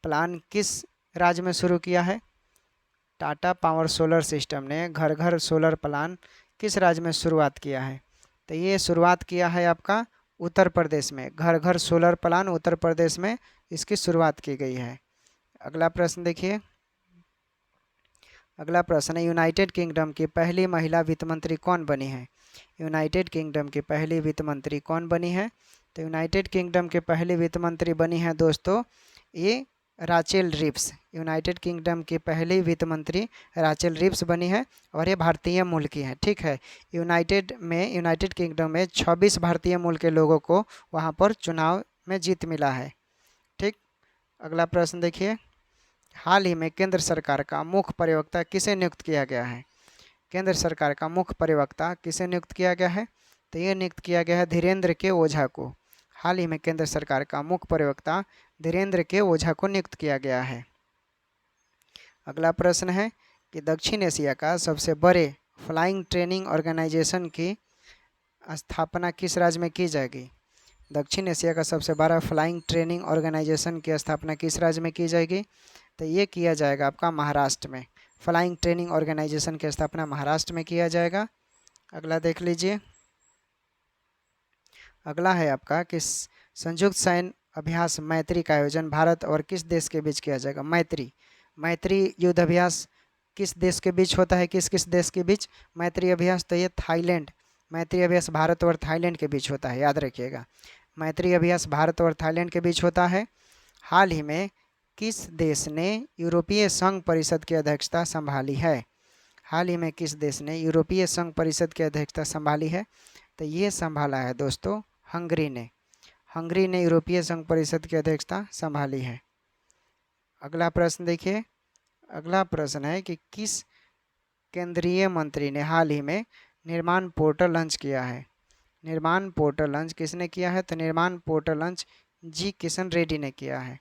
[SPEAKER 1] प्लान किस राज्य में शुरू किया है? टाटा पावर सोलर सिस्टम ने घर घर सोलर प्लान किस राज्य में शुरुआत किया है? तो ये शुरुआत किया है आपका उत्तर प्रदेश में। घर घर सोलर प्लान उत्तर प्रदेश में इसकी शुरुआत की गई है। अगला प्रश्न देखिए, अगला प्रश्न है यूनाइटेड किंगडम की पहली महिला वित्त मंत्री कौन बनी है? यूनाइटेड किंगडम की पहली वित्त मंत्री कौन बनी है? तो यूनाइटेड किंगडम के पहली वित्त मंत्री बनी है दोस्तों ये राचेल रिप्स। यूनाइटेड किंगडम की पहली वित्त मंत्री राचेल रिप्स बनी है और ये भारतीय मूल की है। ठीक है, यूनाइटेड किंगडम में 26 भारतीय मूल के लोगों को वहाँ पर चुनाव में जीत मिला है। ठीक, अगला प्रश्न देखिए, हाल ही में केंद्र सरकार का मुख्य प्रवक्ता किसे नियुक्त किया गया है? केंद्र सरकार का मुख्य प्रवक्ता किसे नियुक्त किया गया है? तो ये नियुक्त किया गया है धीरेन्द्र के ओझा को। हाल ही में केंद्र सरकार का मुख्य प्रवक्ता धीरेन्द्र के ओझा को नियुक्त किया गया है। अगला प्रश्न है कि दक्षिण एशिया का सबसे बड़े फ्लाइंग ट्रेनिंग ऑर्गेनाइजेशन की स्थापना किस राज्य में की जाएगी? दक्षिण एशिया का सबसे बड़ा फ्लाइंग ट्रेनिंग ऑर्गेनाइजेशन की स्थापना किस राज्य में की जाएगी? तो ये किया जाएगा आपका महाराष्ट्र में। फ्लाइंग ट्रेनिंग ऑर्गेनाइजेशन की स्थापना महाराष्ट्र में किया जाएगा। अगला देख लीजिए। अगला है आपका कि संयुक्त सैन्य अभ्यास मैत्री का आयोजन भारत और किस देश के बीच किया जाएगा? मैत्री युद्ध अभ्यास किस देश के बीच होता है? किस किस देश के बीच मैत्री अभ्यास? तो ये थाईलैंड। मैत्री अभ्यास भारत और थाईलैंड के बीच होता है, याद रखिएगा। मैत्री अभ्यास भारत और थाईलैंड के बीच होता है। हाल ही में किस देश ने यूरोपीय संघ परिषद की अध्यक्षता संभाली है? हाल ही में किस देश ने यूरोपीय संघ परिषद की अध्यक्षता संभाली है? तो ये संभाला है दोस्तों हंगरी ने। हंगरी ने यूरोपीय संघ परिषद की अध्यक्षता संभाली है। अगला प्रश्न देखिए। अगला प्रश्न है कि किस केंद्रीय मंत्री ने हाल ही में निर्माण पोर्टल लॉन्च किया है? निर्माण पोर्टल लॉन्च किसने किया है? तो निर्माण पोर्टल लॉन्च जी किशन रेड्डी ने किया है।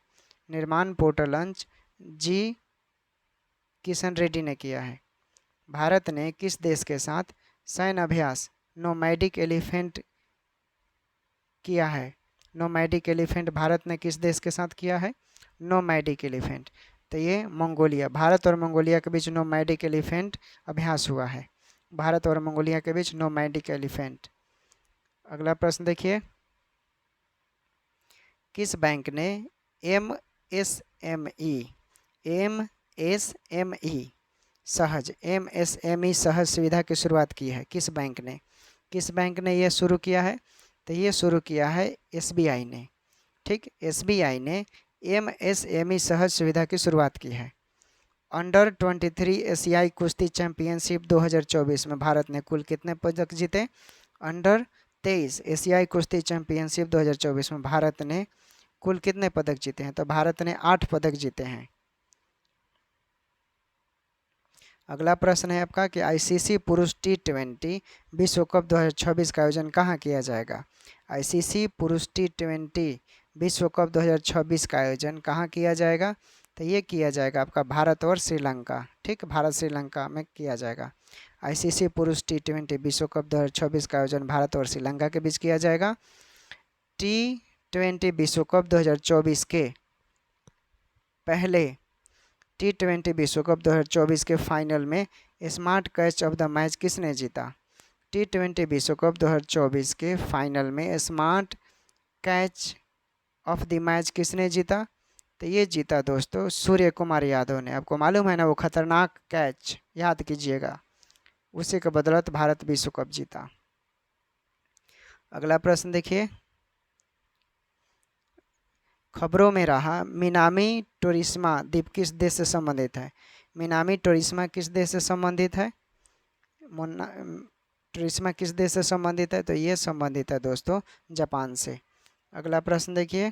[SPEAKER 1] निर्माण पोर्टल लॉन्च जी किशन रेड्डी ने किया है। भारत ने किस देश के साथ सैन्य अभ्यास नोमैडिक एलिफेंट किया है? नोमैडिक एलिफेंट भारत ने किस देश के साथ किया है? Nomadic elephant. तो ये मंगोलिया, भारत और मंगोलिया के बीच नोमैडिक एलिफेंट अभ्यास हुआ है। भारत और मंगोलिया के बीच नोमैडिक एलिफेंट। अगला प्रश्न देखिए। किस बैंक ने एमएसएमई सहज सुविधा की शुरुआत की है? किस बैंक ने यह शुरू किया है? तो ये शुरू किया है एसबीआई ने। ठीक, एसबीआई ने एमएसएमई सहज सुविधा की शुरुआत की है। अंडर 23 एशियाई कुश्ती चैंपियनशिप 2024 में भारत ने कुल कितने पदक जीते? अंडर 23 एशियाई कुश्ती चैंपियनशिप 2024 में भारत ने कुल कितने पदक जीते हैं? तो भारत ने 8 पदक जीते हैं। अगला प्रश्न है आपका कि आईसीसी पुरुष T20 विश्व कप 2026 का आयोजन कहाँ किया जाएगा? आईसीसी पुरुष T20 विश्व कप 2026 का आयोजन कहाँ किया जाएगा? तो ये किया जाएगा आपका भारत और श्रीलंका। ठीक, भारत श्रीलंका में किया जाएगा। आईसीसी पुरुष T20 विश्व कप 2026 का आयोजन भारत और श्रीलंका के बीच किया जाएगा। T20 विश्व कप 2024 के पहले T20 विश्व कप 2024 के फाइनल में smart catch of the match किसने जीता? T20 विश्व कप 2024 के फाइनल में smart catch of the match किसने जीता? तो ये जीता दोस्तों सूर्य कुमार यादव ने। आपको मालूम है ना वो खतरनाक कैच, याद कीजिएगा, उसी के बदौलत भारत विश्व कप जीता। अगला प्रश्न देखिए। खबरों में रहा मिनामी टोरिस्मा द्वीप किस देश से संबंधित है? मिनामी टोरिस्मा किस देश से संबंधित है? टोरिस्मा किस देश से संबंधित है? तो ये संबंधित है दोस्तों जापान से। अगला प्रश्न देखिए।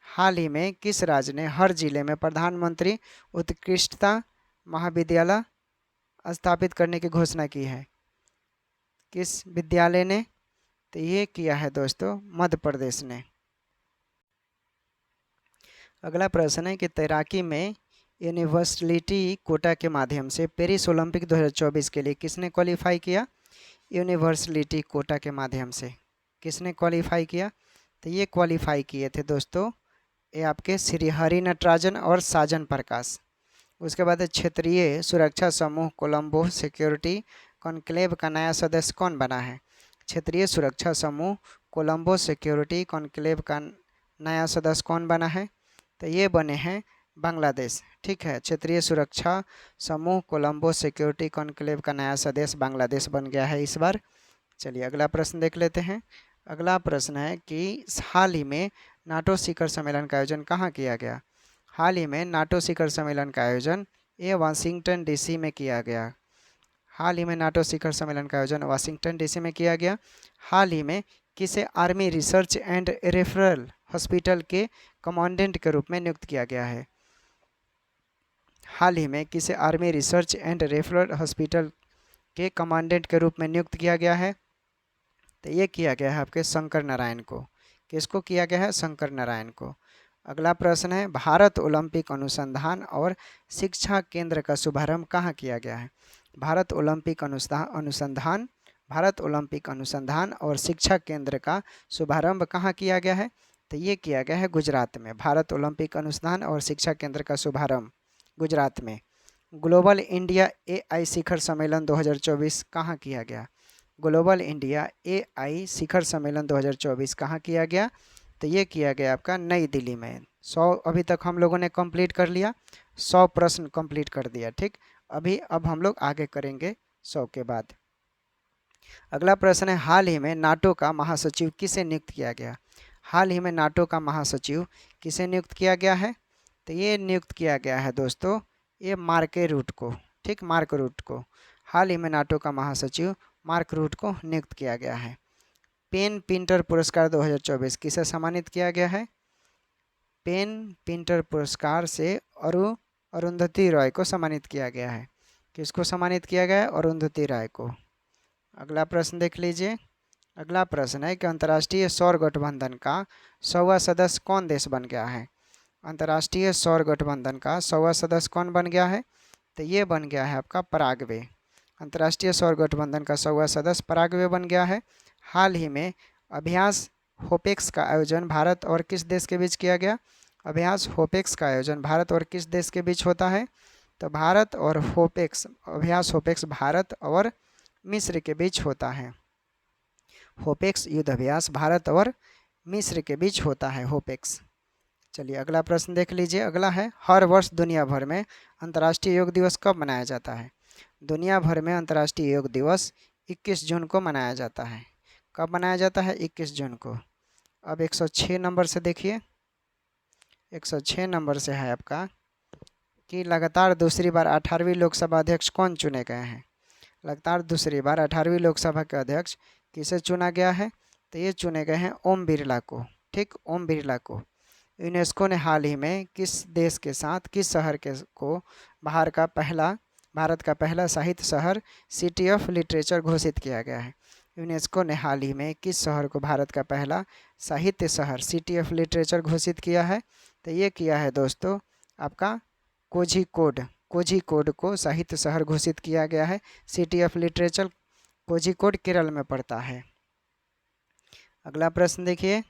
[SPEAKER 1] हाल ही में किस राज्य ने हर जिले में प्रधानमंत्री उत्कृष्टता महाविद्यालय स्थापित करने की घोषणा की है? किस विद्यालय ने? तो ये किया है दोस्तों मध्य प्रदेश ने। अगला प्रश्न है कि तैराकी में यूनिवर्सिटी कोटा के माध्यम से पेरिस ओलंपिक 2024 के लिए किसने क्वालिफाई किया? यूनिवर्सिटी कोटा के माध्यम से किसने क्वालिफाई किया? तो ये क्वालिफाई किए थे दोस्तों ये आपके श्री हरि नटराजन और साजन प्रकाश। उसके बाद क्षेत्रीय सुरक्षा समूह कोलंबो सिक्योरिटी कॉन्क्लेव का नया सदस्य कौन बना है? क्षेत्रीय सुरक्षा समूह कोलंबो सिक्योरिटी कॉन्क्लेव का नया सदस्य कौन बना है? तो ये बने हैं बांग्लादेश। ठीक है, क्षेत्रीय सुरक्षा समूह कोलंबो सिक्योरिटी कॉन्क्लेव का नया सदस्य बांग्लादेश बन गया है इस बार। चलिए अगला प्रश्न देख लेते हैं। अगला प्रश्न है कि हाल ही में नाटो शिखर सम्मेलन का आयोजन कहाँ किया गया? हाल ही में नाटो शिखर सम्मेलन का आयोजन वाशिंगटन डीसी में किया गया। हाल ही में नाटो शिखर सम्मेलन का आयोजन वाशिंगटन डीसी में किया गया। हाल ही में किसे army research and referral hospital के कमांडेंट के रूप में नियुक्त किया गया है? हाल ही में किसे army research and referral hospital के कमांडेंट के रूप में नियुक्त किया गया है? तो ये किया गया है आपके शंकर नारायण को। किसको किया गया है? शंकर नारायण को। अगला प्रश्न है भारत ओलंपिक अनुसंधान और शिक्षा केंद्र का शुभारंभ कहाँ किया गया है? भारत ओलंपिक अनुसंधान भारत ओलंपिक अनुसंधान और शिक्षा केंद्र का शुभारंभ कहाँ किया गया है? तो ये किया गया है गुजरात में। भारत ओलंपिक अनुसंधान और शिक्षा केंद्र का शुभारंभ गुजरात में। ग्लोबल इंडिया एआई शिखर सम्मेलन 2024 कहाँ किया गया? ग्लोबल इंडिया एआई शिखर सम्मेलन 2024 कहाँ किया गया? तो ये किया गया आपका नई दिल्ली में। 100 अभी तक हम लोगों ने कंप्लीट कर लिया, 100 प्रश्न कंप्लीट कर दिया। ठीक, अब हम लोग आगे करेंगे 100 के बाद। अगला प्रश्न है, हाल ही में नाटो का महासचिव किसे नियुक्त किया गया? हाल ही में नाटो का महासचिव किसे नियुक्त किया गया है? तो ये नियुक्त किया गया है दोस्तों, ये मार्क रूट को। ठीक, मार्क रूट को हाल ही में नाटो का महासचिव मार्क रूट को नियुक्त किया गया है। पेन पिंटर पुरस्कार 2024 किसे सम्मानित किया गया है? पेन पिंटर पुरस्कार से अरुंधति रॉय को सम्मानित किया गया है। किसको सम्मानित किया गया है? अरुंधति रॉय को। अगला प्रश्न देख लीजिए। अगला प्रश्न है कि अंतर्राष्ट्रीय सौर गठबंधन का 100वां सदस्य कौन देश बन गया है? अंतर्राष्ट्रीय सौर गठबंधन का 100वां सदस्य कौन बन गया है? तो ये बन गया है आपका पराग्वे। अंतर्राष्ट्रीय सौर गठबंधन का 100वां सदस्य पराग्वे बन गया है। हाल ही में अभ्यास होपेक्स का आयोजन भारत और किस देश के बीच किया गया? अभ्यास होपेक्स का आयोजन भारत और किस देश के बीच होता है? तो भारत और होपेक्स, अभ्यास होपेक्स भारत और मिस्र के बीच होता है। होपेक्स युद्ध अभ्यास भारत और मिस्र के बीच होता है, होपेक्स। चलिए अगला प्रश्न देख लीजिए। अगला है, हर वर्ष दुनिया भर में अंतर्राष्ट्रीय योग दिवस कब मनाया जाता है? दुनिया भर में अंतर्राष्ट्रीय योग दिवस 21 जून को मनाया जाता है। कब मनाया जाता है? 21 जून को। अब 106 नंबर से देखिए। 106 नंबर से है आपका कि लगातार दूसरी बार 18वीं लोकसभा अध्यक्ष कौन चुने गए हैं? लगातार दूसरी बार 18वीं लोकसभा के अध्यक्ष किसे चुना गया है? तो ये चुने गए हैं ओम बिरला को। ठीक, ओम बिरला को। यूनेस्को ने हाल ही में किस देश के साथ, किस शहर के को भारत का पहला साहित्य शहर सिटी ऑफ लिटरेचर घोषित किया गया है? यूनेस्को ने हाल ही में किस शहर को भारत का पहला साहित्य शहर सिटी ऑफ लिटरेचर घोषित किया है? तो ये किया है दोस्तों आपका कोझिकोड। कोझिकोड को साहित्य शहर घोषित किया गया है। City of literature Kozhikode Kerala में पड़ता है। अगला प्रश्न देखिए।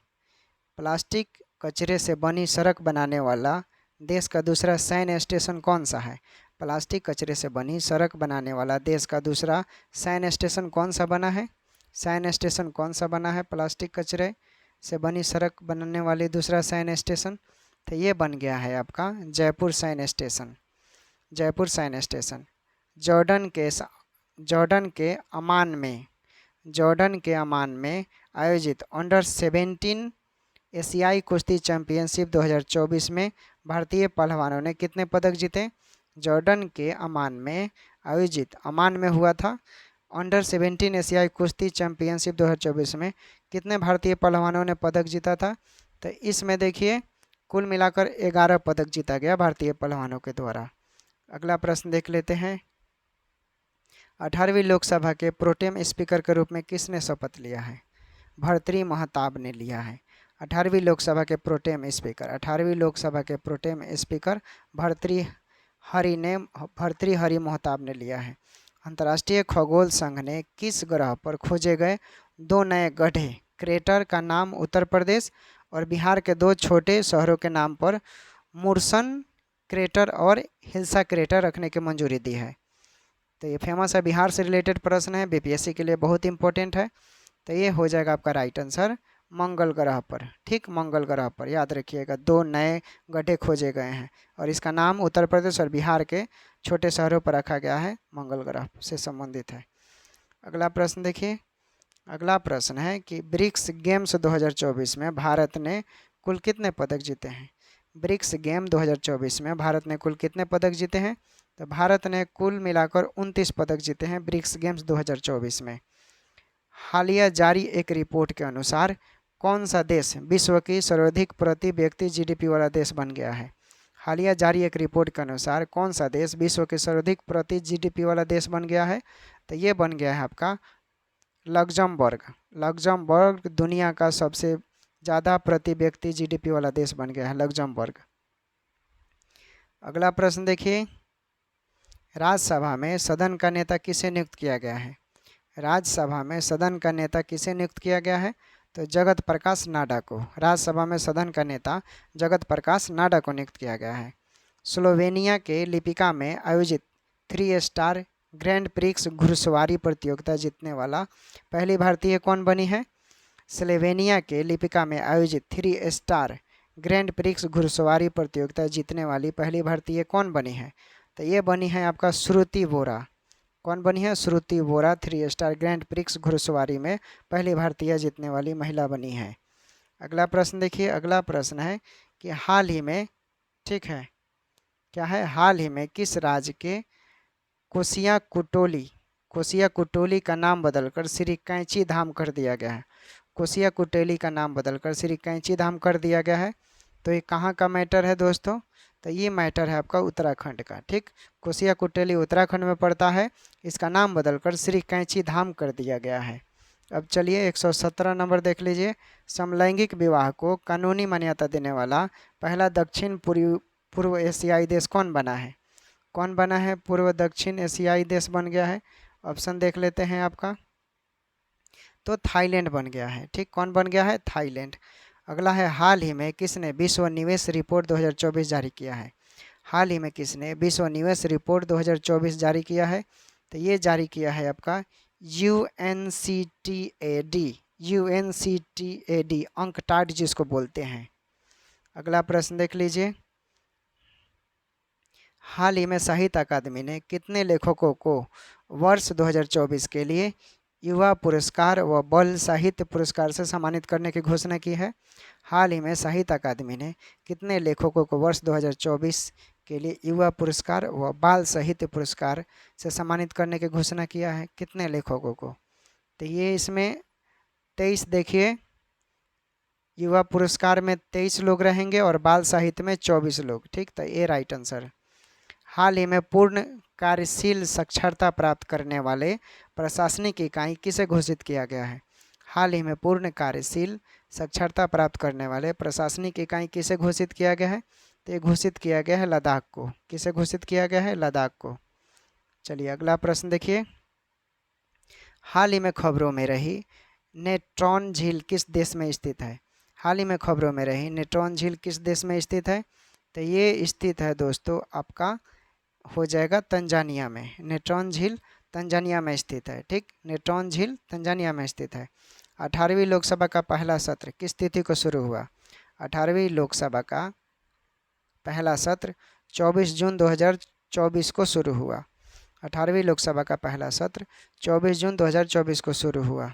[SPEAKER 1] प्लास्टिक कचरे से बनी सड़क बनाने वाला देश का दूसरा सैन्य स्टेशन कौन सा है? प्लास्टिक कचरे से बनी सड़क बनाने वाला देश का दूसरा सैन्य स्टेशन कौन सा बना है? सैन्य स्टेशन कौन सा बना है प्लास्टिक कचरे से बनी सड़क बनाने वाली दूसरा सैन्य स्टेशन? तो ये बन गया है आपका जयपुर सैन्य स्टेशन। जयपुर सैन्य स्टेशन जॉर्डन के अमान में आयोजित अंडर 17 एशियाई कुश्ती चैंपियनशिप 2024 में भारतीय पहलवानों ने कितने पदक जीते? जॉर्डन के अमान में आयोजित, अमान में हुआ था, अंडर 17 एशियाई कुश्ती चैंपियनशिप 2024 में कितने भारतीय पहलवानों ने पदक जीता था? तो इसमें देखिए कुल मिलाकर 11 पदक जीता गया भारतीय पहलवानों के द्वारा। अगला प्रश्न देख लेते हैं। 18वीं लोकसभा के प्रोटेम स्पीकर के रूप में किसने शपथ लिया है? भर्तृहरि महताब ने लिया है। 18वीं लोकसभा के प्रोटेम स्पीकर, 18वीं लोकसभा के प्रोटेम स्पीकर भर्तृहरि महताब ने लिया है। अंतर्राष्ट्रीय खगोल संघ ने किस ग्रह पर खोजे गए 2 नए गड्ढे, क्रेटर का नाम उत्तर प्रदेश और बिहार के 2 छोटे शहरों के नाम पर मुर्सन क्रेटर और हिल्सा क्रेटर रखने की मंजूरी दी है? तो ये फेमस है, बिहार से रिलेटेड प्रश्न है, बीपीएससी के लिए बहुत इंपॉर्टेंट है। तो ये हो जाएगा आपका राइट आंसर मंगल ग्रह पर। ठीक, मंगल ग्रह पर याद रखिएगा 2 नए गड्ढे खोजे गए हैं और इसका नाम उत्तर प्रदेश और बिहार के छोटे शहरों पर रखा गया है, मंगल ग्रह से संबंधित है। अगला प्रश्न देखिए। अगला प्रश्न है कि ब्रिक्स गेम्स 2024 में भारत ने कुल कितने पदक जीते हैं? ब्रिक्स गेम 2024 में भारत ने कुल कितने पदक जीते हैं? तो भारत ने कुल मिलाकर 29 पदक जीते हैं ब्रिक्स गेम्स 2024 में। हालिया जारी एक रिपोर्ट के अनुसार कौन सा देश विश्व की सर्वाधिक प्रति व्यक्ति जीडीपी वाला देश बन गया है? हालिया जारी एक रिपोर्ट के अनुसार कौन सा देश विश्व के सर्वाधिक प्रति जीडीपी वाला देश बन गया है? तो ये बन गया है आपका लग्जमबर्ग। लग्जमबर्ग दुनिया का सबसे ज़्यादा प्रति व्यक्ति जीडीपी वाला देश बन गया है, लग्जमबर्ग। अगला प्रश्न देखिए। राज्यसभा में सदन का नेता किसे नियुक्त किया गया है? राज्यसभा में सदन का नेता किसे नियुक्त किया गया है? तो जगत प्रकाश नाडा को। राज्यसभा में सदन का नेता जगत प्रकाश नाडा को नियुक्त किया गया है। स्लोवेनिया के लिपिका में आयोजित 3 स्टार ग्रैंड प्रिक्स घुड़सवारी प्रतियोगिता जीतने वाला पहली भारतीय कौन बनी है? स्लोवेनिया के लिपिका में आयोजित 3 स्टार ग्रैंड प्रिक्स घुड़सवारी प्रतियोगिता जीतने वाली पहली भारतीय कौन बनी है? तो ये बनी है आपका श्रुति बोरा। कौन बनी है? श्रुति बोरा 3 स्टार ग्रैंड प्रिक्स घुड़सवारी में पहली भारतीय जीतने वाली महिला बनी है। अगला प्रश्न देखिए। अगला प्रश्न है कि हाल ही में, ठीक है, क्या है? हाल ही में किस राज्य के कोसिया कुटोली का नाम बदलकर श्री कैंची धाम कर दिया गया है? कोसिया कुटेली का नाम बदलकर श्री कैंची धाम कर दिया गया है। तो ये कहाँ का मैटर है दोस्तों? तो ये मैटर है आपका उत्तराखंड का। ठीक, कोसिया कुटेली उत्तराखंड में पड़ता है, इसका नाम बदलकर श्री कैंची धाम कर दिया गया है। अब चलिए 117 नंबर देख लीजिए। समलैंगिक विवाह को कानूनी मान्यता देने वाला पहला दक्षिण पूर्व एशियाई देश कौन बना है? कौन बना है? पूर्व दक्षिण एशियाई देश बन गया है। ऑप्शन देख लेते हैं आपका, तो थाईलैंड बन गया है। ठीक, कौन बन गया है? थाईलैंड। अगला है हाल ही में किसने विश्व निवेश रिपोर्ट 2024 जारी किया है? हाल ही में किसने विश्व निवेश रिपोर्ट 2024 जारी किया है? तो ये जारी किया है आपका यूएनसीटीएडी अंकटाड जिसको बोलते हैं। अगला प्रश्न देख लीजिए। हाल ही में साहित्य अकादमी ने कितने लेखकों को वर्ष 2024 के लिए युवा पुरस्कार व बाल साहित्य पुरस्कार से सम्मानित करने की घोषणा की है? हाल ही में साहित्य अकादमी ने कितने लेखकों को वर्ष 2024 के लिए युवा पुरस्कार व बाल साहित्य पुरस्कार से सम्मानित करने की घोषणा किया है? कितने लेखकों को? तो ये इसमें 23 देखिए, युवा पुरस्कार में 23 लोग रहेंगे और बाल साहित्य में 24 लोग। ठीक, तो ये राइट आंसर। हाल ही में पूर्ण कार्यशील साक्षरता प्राप्त करने वाले प्रशासनिक इकाई किसे घोषित किया गया है? हाल ही में पूर्ण कार्यशील साक्षरता प्राप्त करने वाले प्रशासनिक इकाई किसे घोषित किया गया है? तो ये घोषित किया गया है लद्दाख को। किसे घोषित किया गया है? लद्दाख को। चलिए अगला प्रश्न देखिए। हाल ही में खबरों में रही नेट्रॉन झील किस देश में स्थित है? हाल ही में खबरों में रही नेट्रॉन झील किस देश में स्थित है? तो ये स्थित है दोस्तों आपका, हो जाएगा तंजानिया में। नेट्रॉन झील तंजानिया में स्थित है। ठीक, नेट्रॉन झील तंजानिया में स्थित है। 18वीं लोकसभा का पहला सत्र किस तिथि को शुरू हुआ? 18वीं लोकसभा का पहला सत्र 24 जून 2024 को शुरू हुआ। 18वीं लोकसभा का पहला सत्र 24 जून 2024 को शुरू हुआ।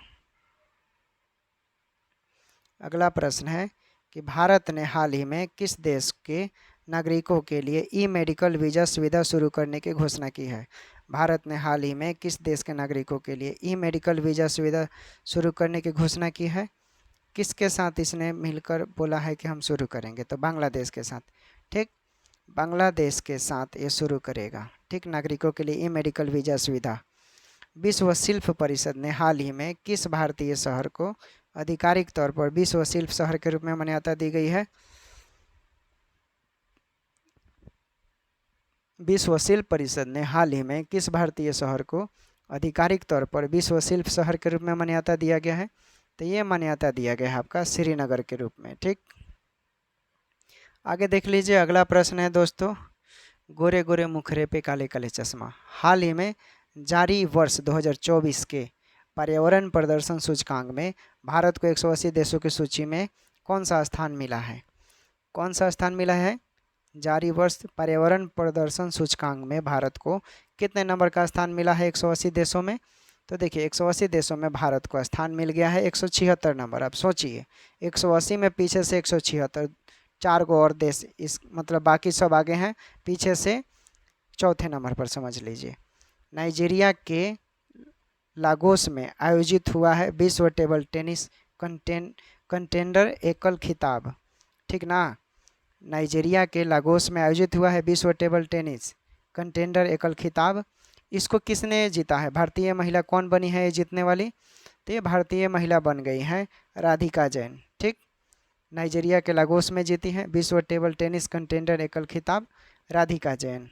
[SPEAKER 1] अगला प्रश्न है कि भारत ने हाल ही में किस देश के नागरिकों के लिए ई मेडिकल वीज़ा सुविधा शुरू करने की घोषणा की है? भारत ने हाल ही में किस देश के नागरिकों के लिए ई मेडिकल वीज़ा सुविधा शुरू करने की घोषणा की है? किसके साथ इसने मिलकर बोला है कि हम शुरू करेंगे? तो बांग्लादेश के साथ। ठीक, बांग्लादेश के साथ ये शुरू करेगा। ठीक, नागरिकों के लिए ई मेडिकल वीज़ा सुविधा। विश्व शिल्प परिषद ने हाल ही में किस भारतीय शहर को आधिकारिक तौर पर विश्व शिल्प शहर के रूप में मान्यता दी गई है? विश्व शिल्प परिषद ने हाल ही में किस भारतीय शहर को आधिकारिक तौर पर विश्व शिल्प शहर के रूप में मान्यता दिया गया है? तो ये मान्यता दिया गया है आपका श्रीनगर के रूप में। ठीक, आगे देख लीजिए। अगला प्रश्न है दोस्तों, गोरे गोरे मुखरे पे काले काले चश्मा। हाल ही में जारी वर्ष 2024 के पर्यावरण प्रदर्शन सूचकांक में भारत को 180 देशों की सूची में कौन सा स्थान मिला है? कौन सा स्थान मिला है? जारी वर्ष पर्यावरण प्रदर्शन सूचकांक में भारत को कितने नंबर का स्थान मिला है 180 देशों में? तो देखिए 180 देशों में भारत को स्थान मिल गया है 176 नंबर। अब सोचिए 180 में पीछे से 176, 4 गो और देश, इस मतलब बाकी सब आगे हैं, पीछे से चौथे नंबर पर समझ लीजिए। नाइजीरिया के लागोस में आयोजित हुआ है विश्व टेबल टेनिस कंटेंडर एकल खिताब। ठीक ना, नाइजीरिया के लागोस में आयोजित हुआ है विश्व टेबल टेनिस कंटेंडर एकल खिताब। इसको किसने जीता है? भारतीय महिला कौन बनी है ये जीतने वाली? तो ये भारतीय महिला बन गई हैं राधिका जैन। ठीक, नाइजीरिया के लागोस में जीती हैं विश्व टेबल टेनिस कंटेंडर एकल खिताब राधिका जैन।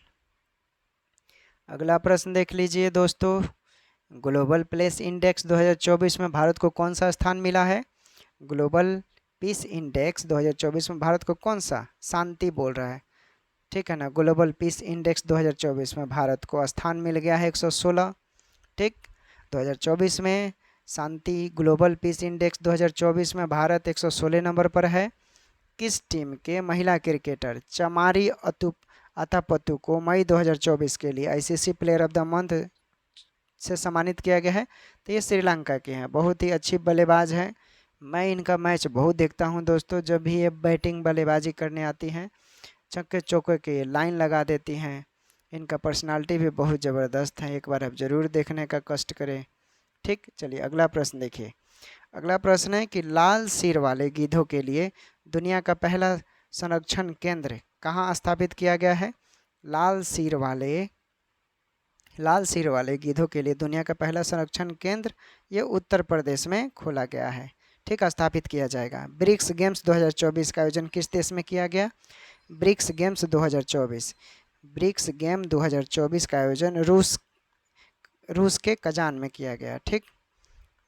[SPEAKER 1] अगला प्रश्न देख लीजिए दोस्तों, ग्लोबल पीस इंडेक्स 2024 में भारत को कौन सा स्थान मिला है? ग्लोबल पीस इंडेक्स 2024 में भारत को कौन सा, शांति बोल रहा है, ठीक है ना। ग्लोबल पीस इंडेक्स 2024 में भारत को स्थान मिल गया है 116, ठीक। 2024 में शांति ग्लोबल पीस इंडेक्स 2024 में भारत 116 नंबर पर है। किस टीम के महिला क्रिकेटर चमारी अथापत्तु को मई 2024 के लिए ICC player of the month से सम्मानित किया गया है? तो ये श्रीलंका के हैं, बहुत ही अच्छी बल्लेबाज हैं। मैं इनका मैच बहुत देखता हूं दोस्तों, जब भी ये बैटिंग बल्लेबाजी करने आती हैं छक्के चौके के लाइन लगा देती हैं। इनका पर्सनालिटी भी बहुत ज़बरदस्त है, एक बार आप ज़रूर देखने का कष्ट करें, ठीक। चलिए अगला प्रश्न देखिए। अगला प्रश्न है कि लाल सिर वाले गीधों के लिए दुनिया का पहला संरक्षण केंद्र कहाँ स्थापित किया गया है? लाल सिर वाले गीधों के लिए दुनिया का पहला संरक्षण केंद्र ये उत्तर प्रदेश में खोला गया है, ठीक, स्थापित किया जाएगा। ब्रिक्स गेम्स 2024 का आयोजन किस देश में किया गया? ब्रिक्स गेम्स 2024 का आयोजन रूस के कजान में किया गया, ठीक।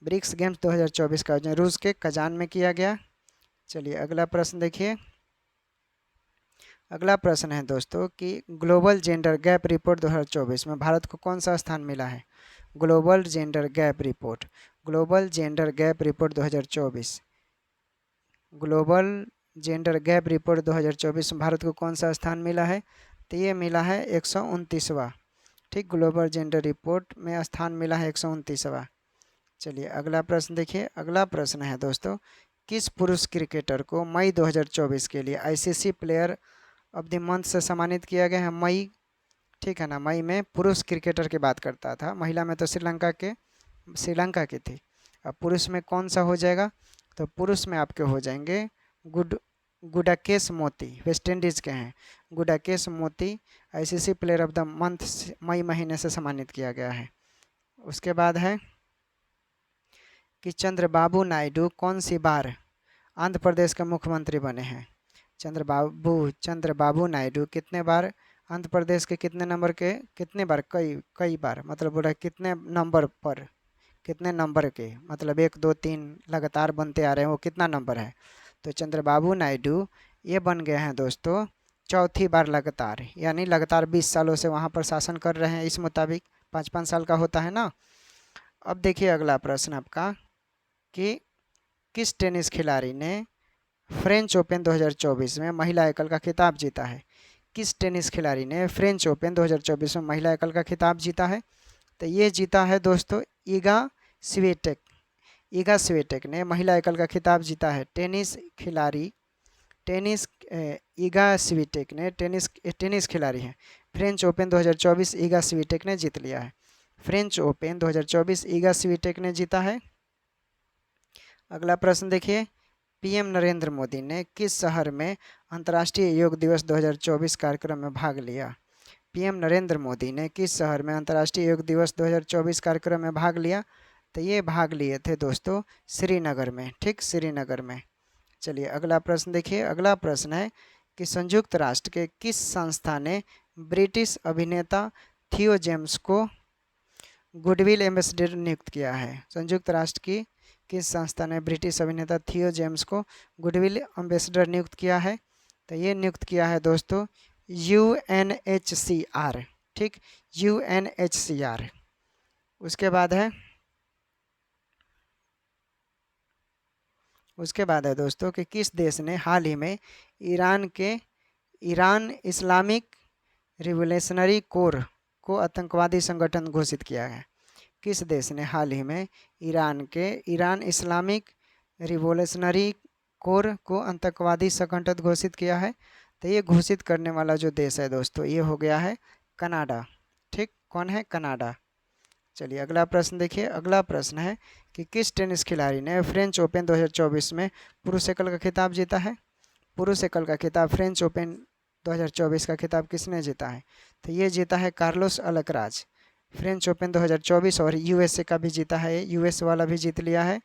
[SPEAKER 1] ब्रिक्स गेम्स 2024 का आयोजन रूस के कजान में किया गया। चलिए अगला प्रश्न देखिए। अगला प्रश्न है दोस्तों कि ग्लोबल जेंडर गैप रिपोर्ट 2024 में भारत को कौन सा स्थान मिला है? Global gender gap report 2024 global gender gap report 2024 में भारत को कौन सा स्थान मिला है? तो ये मिला है 129वां, ठीक। ग्लोबल जेंडर रिपोर्ट में स्थान मिला है 129वां। चलिए अगला प्रश्न देखिए। अगला प्रश्न है दोस्तों, किस पुरुष क्रिकेटर को मई 2024 के लिए ICC player of the month से सम्मानित किया गया है? मई, ठीक है ना, मई में पुरुष क्रिकेटर की बात करता था, महिला में तो श्रीलंका की थी। अब पुरुष में कौन सा हो जाएगा? तो पुरुष में आपके हो जाएंगे गुडाकेश मोती, वेस्ट इंडीज़ के हैं। Gudakesh Motie ICC player of the month मई महीने से सम्मानित किया गया है। उसके बाद है कि चंद्रबाबू नायडू कौन सी बार आंध्र प्रदेश के मुख्यमंत्री बने हैं? चंद्रबाबू नायडू कितने बार आंध्र प्रदेश के कितने बार कई बार, मतलब बोला कितने नंबर के, मतलब 1 2 3 लगातार बनते आ रहे हैं, वो कितना नंबर है? तो चंद्रबाबू नायडू ये बन गए हैं दोस्तों चौथी बार लगातार, यानी लगातार 20 सालों से वहाँ पर शासन कर रहे हैं। इस मुताबिक 5-5 साल का होता है ना। अब देखिए अगला प्रश्न आपका कि किस टेनिस खिलाड़ी ने फ्रेंच ओपन 2024 में महिला एकल का खिताब जीता है? किस टेनिस खिलाड़ी ने फ्रेंच ओपन 2024 में महिला एकल का खिताब जीता है? तो ये जीता है दोस्तों ईगा स्विएटेक ने महिला एकल का खिताब जीता है। ईगा स्विएटेक ने टेनिस खिलाड़ी है। फ्रेंच ओपन 2024 ईगा स्विएटेक ने जीत लिया है। फ्रेंच ओपन 2024 ईगा स्विएटेक ने जीता है। अगला प्रश्न देखिए। पीएम नरेंद्र मोदी ने किस शहर में अंतर्राष्ट्रीय योग दिवस 2024 कार्यक्रम में भाग लिया? पीएम नरेंद्र मोदी ने किस शहर में अंतर्राष्ट्रीय योग दिवस 2024 कार्यक्रम में भाग लिया? तो ये भाग लिए थे दोस्तों श्रीनगर में, ठीक, श्रीनगर में। चलिए अगला प्रश्न देखिए। अगला प्रश्न है कि संयुक्त राष्ट्र के किस संस्था ने ब्रिटिश अभिनेता थियो जेम्स को गुडविल एम्बेसडर नियुक्त किया है? संयुक्त राष्ट्र की किस संस्था ने ब्रिटिश अभिनेता थियो जेम्स को गुडविल एम्बेसडर नियुक्त किया है? तो ये नियुक्त किया है दोस्तों UNHCR, ठीक, UNHCR। उसके बाद है दोस्तों कि किस देश ने हाल ही में ईरान इस्लामिक रिवोल्यूशनरी कोर को आतंकवादी संगठन घोषित किया है? किस देश ने हाल ही में ईरान इस्लामिक रिवोल्यूशनरी कोर को आतंकवादी संगठन घोषित किया है? तो ये घोषित करने वाला जो देश है दोस्तों ये हो गया है कनाडा, ठीक। कौन है? कनाडा। चलिए अगला प्रश्न देखिए। अगला प्रश्न है कि किस टेनिस खिलाड़ी ने फ्रेंच ओपन 2024 में पुरुष एकल का खिताब जीता है? पुरुष एकल का खिताब फ्रेंच ओपन 2024 का खिताब किसने जीता है? तो ये जीता है कार्लोस अलकराज। फ्रेंच ओपन 2024 और यूएसए का भी जीता है, यूएस वाला भी जीत लिया है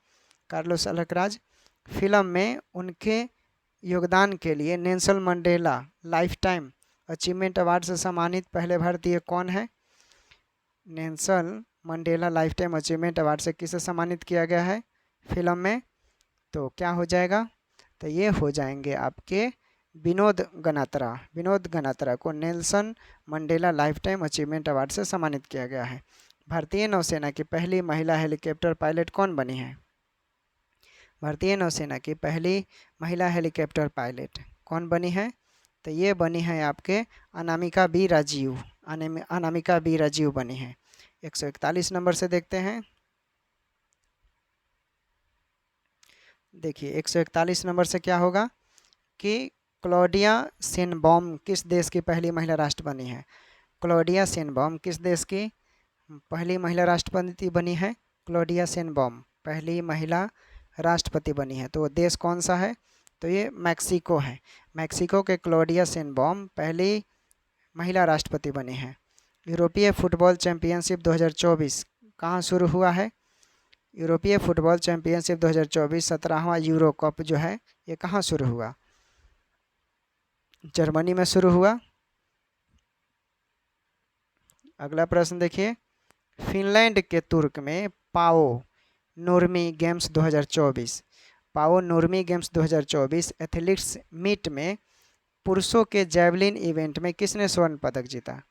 [SPEAKER 1] कार्लोस अलकराज। फिल्म में उनके योगदान के लिए Nelson Mandela life time achievement award से सम्मानित पहले भारतीय कौन है? Nelson Mandela life time achievement award से किसे सम्मानित किया गया है फिल्म में? तो क्या हो जाएगा? तो ये हो जाएंगे आपके विनोद गनात्रा को Nelson Mandela life time achievement award से सम्मानित किया गया है। भारतीय नौसेना की पहली महिला हेलीकॉप्टर पायलट कौन बनी है? भारतीय नौसेना की पहली महिला हेलीकॉप्टर पायलट कौन बनी है? तो ये बनी है आपके अनामिका बी राजीव। अनामिका बी राजीव बनी है। 141 नंबर से देखते हैं। देखिए 141 नंबर से क्या होगा कि क्लॉडिया शेनबॉम किस देश की पहली महिला राष्ट्रपति बनी है? क्लॉडिया शेनबॉम किस देश की पहली महिला राष्ट्रपति बनी है? क्लॉडिया शेनबॉम पहली महिला राष्ट्रपति बनी है। तो देश कौन सा है? तो ये मैक्सिको है। मैक्सिको के क्लॉडिया शेनबॉम पहली महिला राष्ट्रपति बनी है। यूरोपीय फुटबॉल चैंपियनशिप 2024 कहाँ शुरू हुआ है? यूरोपीय फुटबॉल चैंपियनशिप 2024 17वां यूरो कप जो है ये कहाँ शुरू हुआ? जर्मनी में शुरू हुआ। अगला प्रश्न देखिए, फिनलैंड के तुर्क में पाओ नूर्मी गेम्स 2024 पाओ नूर्मी गेम्स 2024 एथलेटिक्स मीट में पुरुषों के जैवलिन इवेंट में किसने स्वर्ण पदक जीता?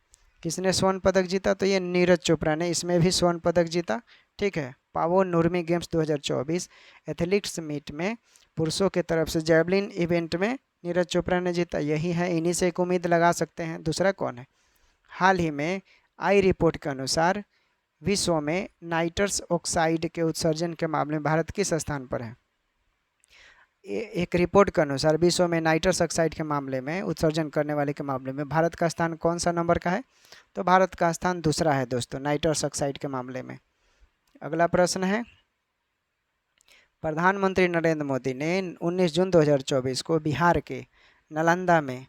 [SPEAKER 1] किसने स्वर्ण पदक जीता? तो ये नीरज चोपड़ा ने इसमें भी स्वर्ण पदक जीता। ठीक है, पावो नूर्मी गेम्स 2024 एथलेटिक्स मीट में पुरुषों के तरफ से जैवलिन इवेंट में नीरज चोपड़ा ने जीता। यही है, इन्हीं से एक उम्मीद लगा सकते हैं। दूसरा कौन है? हाल ही में आई रिपोर्ट के अनुसार विश्व में नाइट्रस ऑक्साइड के उत्सर्जन के मामले में भारत किस स्थान पर है? एक रिपोर्ट के अनुसार विश्व में नाइट्रस ऑक्साइड के मामले में उत्सर्जन करने वाले के मामले में भारत का स्थान कौन सा नंबर का है? तो भारत का स्थान दूसरा है दोस्तों, नाइट्रस ऑक्साइड के मामले में। अगला प्रश्न है, प्रधानमंत्री नरेंद्र मोदी ने 19 जून 2024 को बिहार के नालंदा में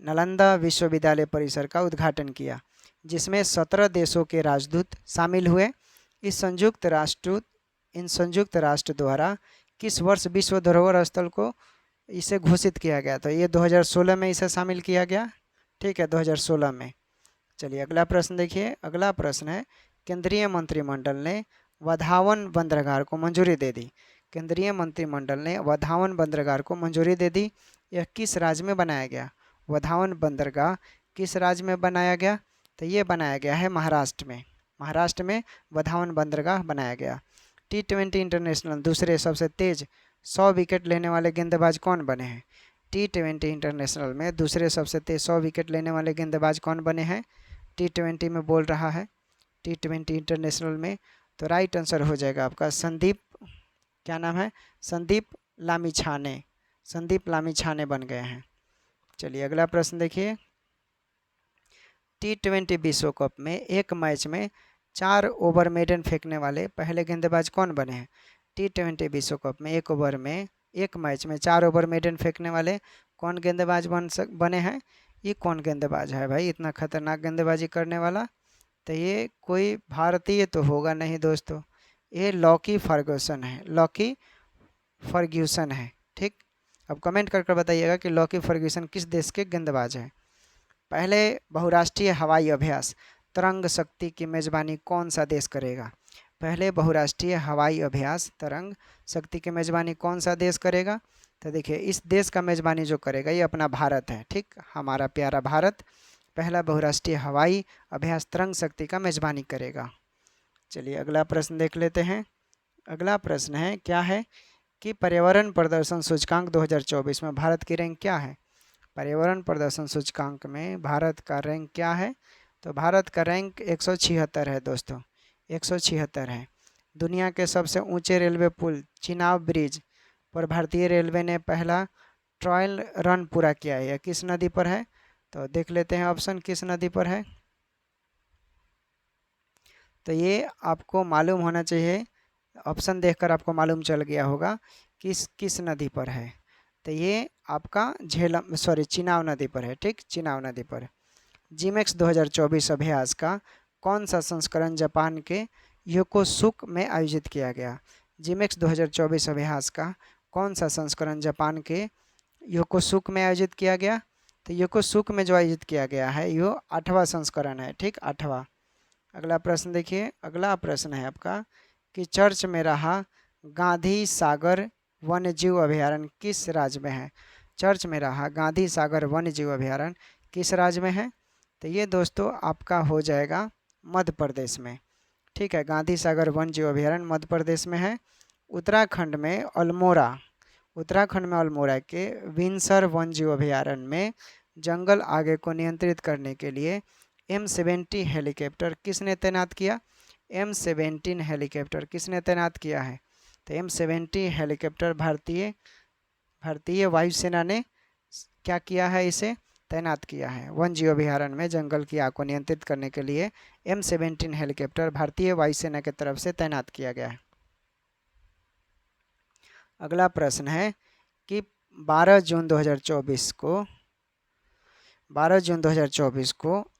[SPEAKER 1] नालंदा विश्वविद्यालय परिसर का उद्घाटन किया, जिसमें 17 देशों के राजदूत शामिल हुए। इन संयुक्त राष्ट्र द्वारा किस वर्ष विश्व धरोहर स्थल को इसे घोषित किया गया? तो ये 2016 में इसे शामिल किया गया। ठीक है, 2016 में। चलिए अगला प्रश्न देखिए। अगला प्रश्न है, केंद्रीय मंत्रिमंडल ने वधावन बंदरगाह को मंजूरी दे दी। केंद्रीय मंत्रिमंडल ने वधावन बंदरगाह को मंजूरी दे दी। यह किस राज्य में बनाया गया? वधावन बंदरगाह किस राज्य में बनाया गया? तो ये बनाया गया है महाराष्ट्र में। महाराष्ट्र में वधावन बंदरगाह बनाया गया। T20 इंटरनेशनल दूसरे सबसे तेज 100 विकेट लेने वाले गेंदबाज कौन बने हैं? T20 इंटरनेशनल में दूसरे सबसे तेज 100 विकेट लेने वाले गेंदबाज कौन बने हैं? T20 में बोल रहा है, T20 इंटरनेशनल में। तो राइट आंसर हो जाएगा आपका संदीप, क्या नाम है? संदीप लामिछाने। संदीप लामिछाने बन गए हैं। चलिए अगला प्रश्न देखिए। T20 विश्व कप में एक मैच में 4 ओवर मेडन फेंकने वाले पहले गेंदबाज कौन बने हैं? T20 विश्व कप में एक मैच में 4 ओवर मेडन फेंकने वाले कौन गेंदबाज बने हैं? ये कौन गेंदबाज है भाई इतना खतरनाक गेंदबाजी करने वाला? तो ये कोई भारतीय तो होगा नहीं दोस्तों, ये लॉकी फर्ग्यूसन है। लॉकी फर्ग्यूसन है। ठीक, अब कमेंट करके बताइएगा कि लॉकी फर्ग्यूसन किस देश के गेंदबाज हैं। पहले बहुराष्ट्रीय हवाई अभ्यास तरंग शक्ति की मेज़बानी कौन सा देश करेगा? पहले बहुराष्ट्रीय हवाई अभ्यास तरंग शक्ति की मेज़बानी कौन सा देश करेगा? तो देखिए इस देश का मेज़बानी जो करेगा ये अपना भारत है। ठीक, हमारा प्यारा भारत पहला बहुराष्ट्रीय हवाई अभ्यास तरंग शक्ति का मेज़बानी करेगा। चलिए अगला प्रश्न देख लेते हैं। अगला प्रश्न है, क्या है कि पर्यावरण प्रदर्शन सूचकांक 2024 में भारत की रैंक क्या है? पर्यावरण प्रदर्शन सूचकांक में भारत का रैंक क्या है? तो भारत का रैंक 176 है दोस्तों, 176 है। दुनिया के सबसे ऊंचे रेलवे पुल चिनाब ब्रिज पर भारतीय रेलवे ने पहला ट्रायल रन पूरा किया है। यह किस नदी पर है? तो देख लेते हैं ऑप्शन किस नदी पर है। तो ये आपको मालूम होना चाहिए, ऑप्शन देखकर आपको मालूम चल गया होगा किस नदी पर है। तो ये आपका चिनाब नदी पर है। ठीक, चिनाब नदी पर। जिमेक्स 2024 अभ्यास का कौन सा संस्करण जापान के योकोसुक में आयोजित किया गया? जिमेक्स 2024 अभ्यास का कौन सा संस्करण जापान के योकोसुक में आयोजित किया गया? तो योकोसुक में जो आयोजित किया गया है यो 8वां संस्करण है। ठीक, 8वां अगला प्रश्न देखिए, अगला प्रश्न है आपका कि चर्च में रहा गांधी सागर वन्य जीव अभयारण्य किस राज्य में है। चर्च में रहा गांधी सागर वन्य जीव अभयारण्य किस राज्य में है। तो ये दोस्तों आपका हो जाएगा मध्य प्रदेश में। ठीक है, गांधी सागर वन्य जीव अभयारण्य मध्य प्रदेश में है। उत्तराखंड में अल्मोड़ा, उत्तराखंड में अल्मोड़ा के विंसर वन्य जीव अभयारण्य में जंगल आगे को नियंत्रित करने के लिए M70 हेलीकॉप्टर किसने तैनात किया। M17 हेलीकॉप्टर किसने तैनात किया है। तो M70 हेलीकॉप्टर भारतीय वायुसेना ने क्या किया है, इसे तैनात किया है। वन्य जीव अभयारण्य में जंगल की आग को नियंत्रित करने के लिए M17 हेलीकॉप्टर भारतीय वायुसेना की तरफ से तैनात किया गया है। अगला प्रश्न है कि 12 जून 2024 को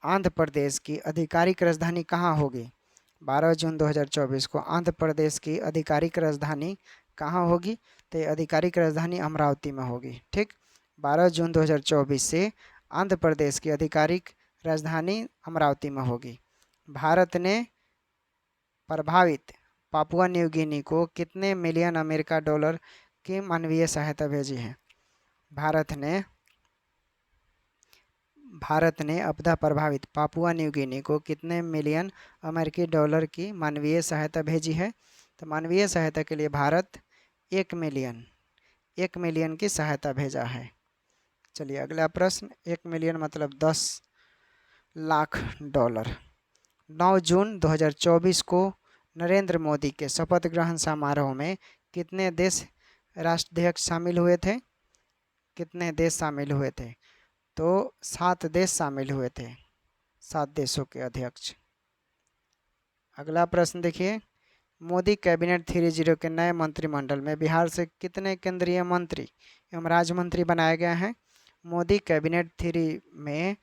[SPEAKER 1] आंध्र प्रदेश की आधिकारिक राजधानी कहाँ होगी। 12 जून 2024 को आंध्र प्रदेश की आधिकारिक राजधानी कहाँ होगी। तो आधिकारिक राजधानी अमरावती में होगी। ठीक, 12 जून 2024 से आंध्र प्रदेश की आधिकारिक राजधानी अमरावती में होगी। भारत ने प्रभावित पापुआ न्यू गिनी को कितने मिलियन अमेरिका डॉलर की मानवीय सहायता भेजी है। भारत ने आपदा प्रभावित पापुआ न्यू गिनी को कितने मिलियन अमेरिकी डॉलर की मानवीय सहायता भेजी है। तो मानवीय सहायता के लिए भारत 1 मिलियन की सहायता भेजा है। चलिए अगला प्रश्न, 1 मिलियन मतलब 10 लाख डॉलर। 9 जून 2024 को नरेंद्र मोदी के शपथ ग्रहण समारोह में कितने देश राष्ट्राध्यक्ष शामिल हुए थे। कितने देश शामिल हुए थे। तो 7 देश शामिल हुए थे, 7 देशों के अध्यक्ष। अगला प्रश्न देखिए, मोदी कैबिनेट 30 के नए मंत्रिमंडल में बिहार से कितने केंद्रीय मंत्री एवं राज्य मंत्री बनाए गए हैं। मोदी कैबिनेट 3 में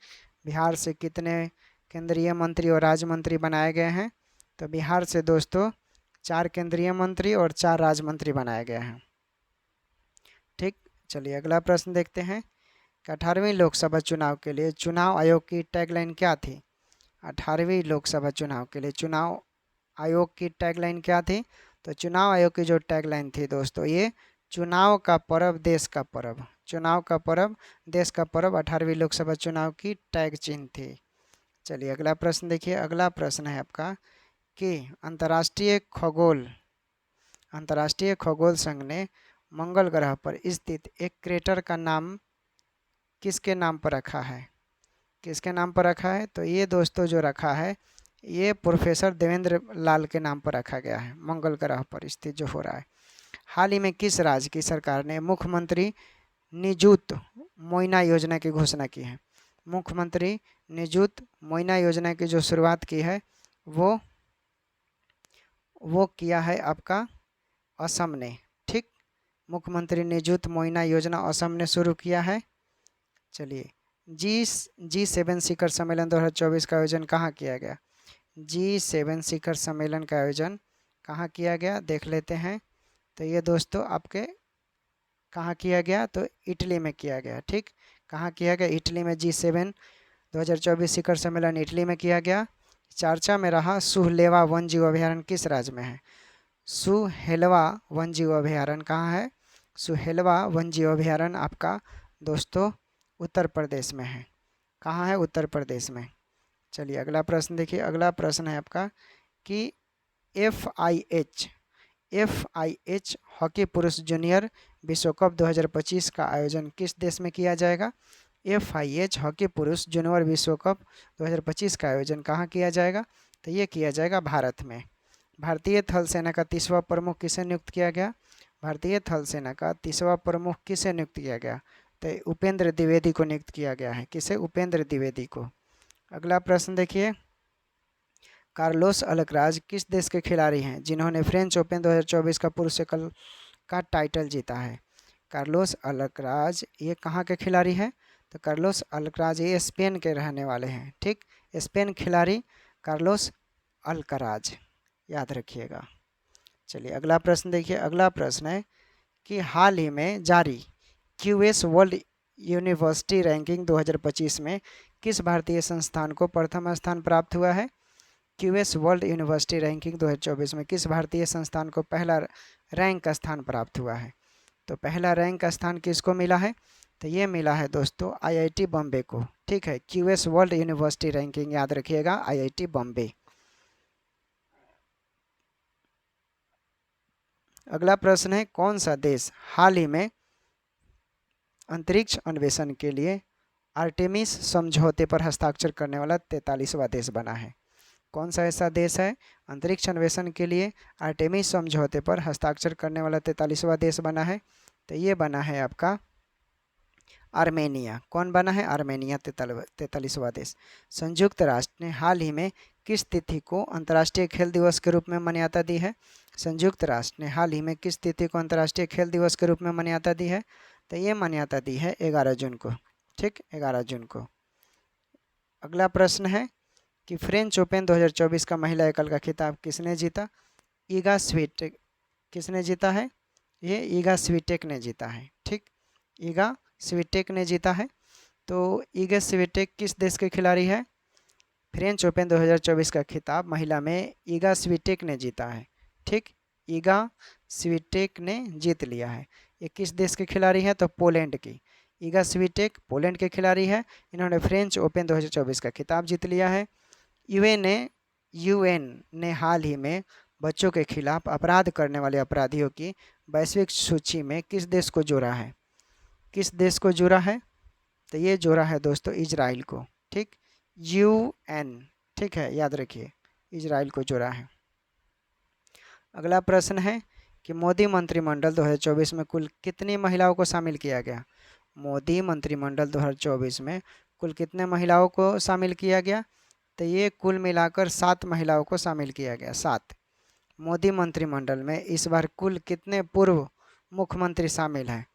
[SPEAKER 1] बिहार से कितने केंद्रीय मंत्री और राज्य मंत्री बनाए गए हैं। तो बिहार से दोस्तों 4 केंद्रीय मंत्री और 4 राज्य मंत्री बनाए गए हैं। ठीक, चलिए अगला प्रश्न देखते हैं कि 18वीं लोकसभा चुनाव के लिए चुनाव आयोग की टैगलाइन क्या थी। 18वीं लोकसभा चुनाव के लिए चुनाव आयोग की टैगलाइन क्या थी। तो चुनाव आयोग की जो टैगलाइन थी दोस्तों, ये चुनाव का पर्व देश का पर्व, चुनाव का पर्व देश का पर्व 18वीं लोकसभा चुनाव की टैग चिन्ह थी। चलिए अगला प्रश्न देखिए, अगला प्रश्न है आपका कि अंतर्राष्ट्रीय खगोल संघ ने मंगल ग्रह पर स्थित एक क्रेटर का नाम किसके नाम पर रखा है। किसके नाम पर रखा है। तो ये दोस्तों जो रखा है ये प्रोफेसर देवेंद्र लाल के नाम पर रखा गया है, मंगल ग्रह पर स्थित जो हो रहा है। हाल ही में किस राज्य की सरकार ने मुख्यमंत्री निजुत मोइना योजना की घोषणा की है। मुख्यमंत्री निजुत मोइना योजना की जो शुरुआत की है वो किया है आपका असम ने। ठीक, मुख्यमंत्री निजुत मोइना योजना असम ने शुरू किया है। चलिए G7 शिखर सम्मेलन 2024 का आयोजन कहाँ किया गया। G7 शिखर सम्मेलन का आयोजन कहाँ किया गया देख लेते हैं। तो ये दोस्तों आपके कहाँ किया गया, तो इटली में किया गया। ठीक, कहाँ किया गया, इटली में। G7 2024 शिखर सम्मेलन इटली में किया गया। चर्चा में रहा सुहलेवा वन्य जीव अभयारण्य किस राज्य में है। सुहेलवा वन्य जीव अभयारण्य कहाँ है। सुहेलवा वन्य जीव अभयारण्य आपका दोस्तों उत्तर प्रदेश में है। कहाँ है, उत्तर प्रदेश में। चलिए अगला प्रश्न देखिए, अगला प्रश्न है आपका कि FIH हॉकी पुरुष जूनियर विश्व कप 2025 का आयोजन किस देश में किया जाएगा। FIH हॉकी पुरुष जूनियर विश्व कप 2025 का आयोजन कहाँ किया जाएगा। तो ये किया जाएगा भारत में। भारतीय थल सेना का 30वां प्रमुख किसे नियुक्त किया गया। भारतीय थल सेना का 30वां प्रमुख किसे नियुक्त किया गया। तो उपेंद्र द्विवेदी को नियुक्त किया गया है। किसे, उपेंद्र द्विवेदी को। अगला प्रश्न देखिए, कार्लोस अल्कराज किस देश के खिलाड़ी हैं जिन्होंने फ्रेंच ओपन 2024 का पुरुष एकल का टाइटल जीता है। कार्लोस अल्कराज ये कहाँ के खिलाड़ी हैं। तो कार्लोस अल्कराज ये स्पेन के रहने वाले हैं। ठीक, स्पेन खिलाड़ी कार्लोस अल्कराज, याद रखिएगा। चलिए अगला प्रश्न देखिए, अगला प्रश्न है कि हाल ही में जारी QS वर्ल्ड यूनिवर्सिटी रैंकिंग 2025 में किस भारतीय संस्थान को प्रथम स्थान प्राप्त हुआ है। क्यूएस वर्ल्ड यूनिवर्सिटी रैंकिंग 2024 में किस भारतीय संस्थान को पहला रैंक का स्थान प्राप्त हुआ है? तो पहला रैंक का स्थान किसको मिला है? तो ये मिला है दोस्तों आईआईटी बॉम्बे को। ठीक है, क्यूएस वर्ल्ड यूनिवर्सिटी रैंकिंग याद रखिएगा, आईआईटी बॉम्बे। अगला प्रश्न है, कौन सा देश हाल ही में अंतरिक्ष अन्वेषण के लिए आर्टेमिस समझौते पर हस्ताक्षर करने वाला 43वां देश बना है? कौन सा ऐसा देश है अंतरिक्ष अन्वेषण के लिए आर्टेमिस समझौते पर हस्ताक्षर करने वाला 43वां देश बना है? तो ये बना है आपका आर्मेनिया। कौन बना है? आर्मेनिया 43वां देश। संयुक्त राष्ट्र ने हाल ही में किस तिथि को अंतर्राष्ट्रीय खेल दिवस के रूप में मान्यता दी है? संयुक्त राष्ट्र ने हाल ही में किस तिथि को अंतर्राष्ट्रीय खेल दिवस के रूप में मान्यता दी है? तो ये मान्यता दी है 11 जून को। ठीक, 11 जून को। अगला प्रश्न है कि फ्रेंच ओपन 2024 का महिला एकल का खिताब किसने जीता? ईगा स्वीटेक। किसने जीता है? ये ईगा स्वीटेक ने जीता है। ठीक, ईगा स्वीटेक ने जीता है। तो ईगा स्वीटेक किस देश के खिलाड़ी है? फ्रेंच ओपन 2024 का खिताब महिला में ईगा स्वीटेक ने जीता है। ठीक, ईगा स्वीटेक ने जीत लिया है। ये किस देश के खिलाड़ी हैं? तो पोलैंड की। ईगा स्वीटेक पोलैंड के खिलाड़ी है। इन्होंने फ्रेंच ओपन 2024 का खिताब जीत लिया है। यूएन ने हाल ही में बच्चों के खिलाफ अपराध करने वाले अपराधियों की वैश्विक सूची में किस देश को जोड़ा है? किस देश को जोड़ा है? तो ये जोड़ा है दोस्तों इजराइल को। ठीक, यूएन। ठीक है, याद रखिए, इजराइल को जोड़ा है। अगला प्रश्न है कि मोदी मंत्रिमंडल 2024 में कुल कितनी महिलाओं को शामिल किया गया? मोदी मंत्रिमंडल 2024 में कुल कितने महिलाओं को शामिल किया गया? तो ये कुल मिलाकर 7 महिलाओं को शामिल किया गया। 7। मोदी मंत्रिमंडल में इस बार कुल कितने पूर्व मुख्यमंत्री शामिल हैं?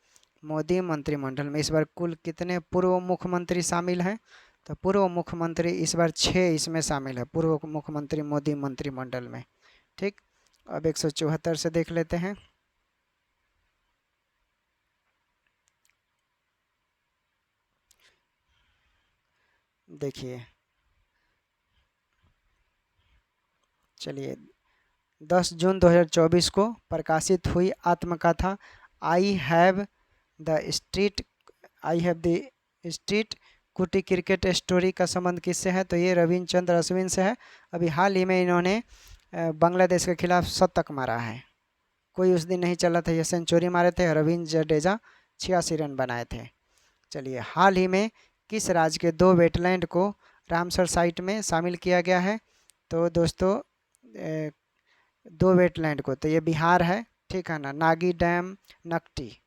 [SPEAKER 1] मोदी मंत्रिमंडल में इस बार कुल कितने पूर्व मुख्यमंत्री शामिल हैं? तो पूर्व मुख्यमंत्री इस बार 6 इसमें शामिल है, पूर्व मुख्यमंत्री मोदी मंत्रिमंडल में। ठीक, अब 174 से देख लेते हैं। देखिए, चलिए, 10 जून 2024 को प्रकाशित हुई आत्मकथा आई हैव द स्ट्रीट कुटी क्रिकेट स्टोरी का संबंध किससे है? तो ये रविचंद्र अश्विन से है। अभी हाल ही में इन्होंने बांग्लादेश के खिलाफ शतक मारा है। कोई उस दिन नहीं चला था, ये सेंचुरी मारे थे। रविंद्र जडेजा 86 रन बनाए थे। चलिए, हाल ही में किस राज्य के 2 वेटलैंड को रामसर साइट में शामिल किया गया है? तो दोस्तों 2 वेटलैंड को, तो ये बिहार है। ठीक है ना, नागी डैम, नकटी,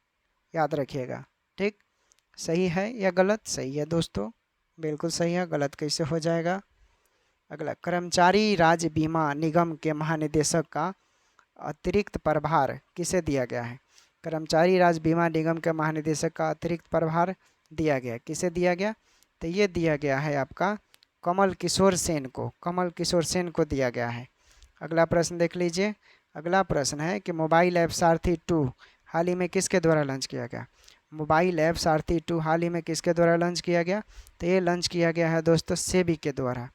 [SPEAKER 1] याद रखिएगा। ठीक, सही है या गलत? सही है दोस्तों, बिल्कुल सही है। गलत कैसे हो जाएगा? अगला, कर्मचारी राज्य बीमा निगम के महानिदेशक का अतिरिक्त प्रभार किसे दिया गया है? कर्मचारी राज्य बीमा निगम के महानिदेशक का अतिरिक्त प्रभार दिया गया, किसे दिया गया? तो ये दिया गया है आपका कमल किशोर सेन को। कमल किशोर सेन को दिया गया है। अगला प्रश्न देख लीजिए। अगला प्रश्न है कि मोबाइल ऐप सारथी 2 हाल ही में किसके द्वारा लॉन्च किया गया? मोबाइल ऐप सारथी 2 हाल ही में किसके द्वारा लॉन्च किया गया? तो ये लॉन्च किया गया है दोस्तों सेबी के द्वारा।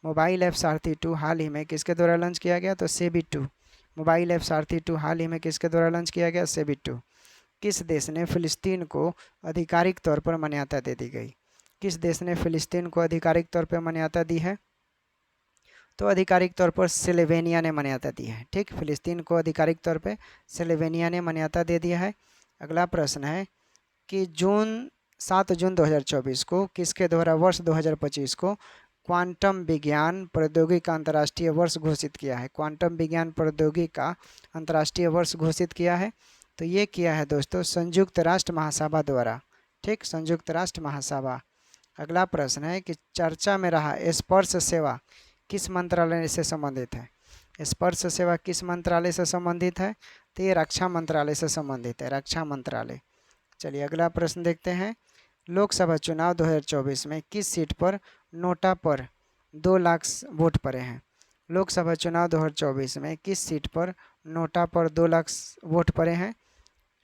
[SPEAKER 1] मोबाइल ऐप सारथी 2 हाल ही में किसके द्वारा लॉन्च किया गया? तो सेबी 2। मोबाइल ऐप सारथी 2 हाल ही में किसके द्वारा लॉन्च किया गया? सेबी 2। किस देश ने फिलिस्तीन को आधिकारिक तौर पर मान्यता दे दी गई? किस देश ने फिलिस्तीन को आधिकारिक तौर पर मान्यता दी है? तो आधिकारिक तौर पर स्लोवेनिया ने मान्यता दी है। ठीक, फिलिस्तीन को आधिकारिक तौर पर स्लोवेनिया ने मान्यता दे दिया है। अगला प्रश्न है कि 7 जून 2024 को किसके द्वारा वर्ष 2025 को क्वांटम विज्ञान प्रौद्योगिकी का अंतर्राष्ट्रीय वर्ष घोषित किया है? क्वांटम विज्ञान प्रौद्योगिकी का अंतर्राष्ट्रीय वर्ष घोषित किया है। तो ये किया है दोस्तों संयुक्त राष्ट्र महासभा द्वारा। ठीक, संयुक्त राष्ट्र महासभा। अगला प्रश्न है कि चर्चा में रहा स्पर्श सेवा किस मंत्रालय से संबंधित है? स्पर्श सेवा किस मंत्रालय से संबंधित है? तो ये रक्षा मंत्रालय से संबंधित है, रक्षा मंत्रालय। चलिए, अगला प्रश्न देखते हैं। लोकसभा चुनाव 2024 में किस सीट पर नोटा पर 2 लाख वोट पड़े हैं? लोकसभा चुनाव 2024 में किस सीट पर नोटा पर 2 लाख वोट पड़े हैं?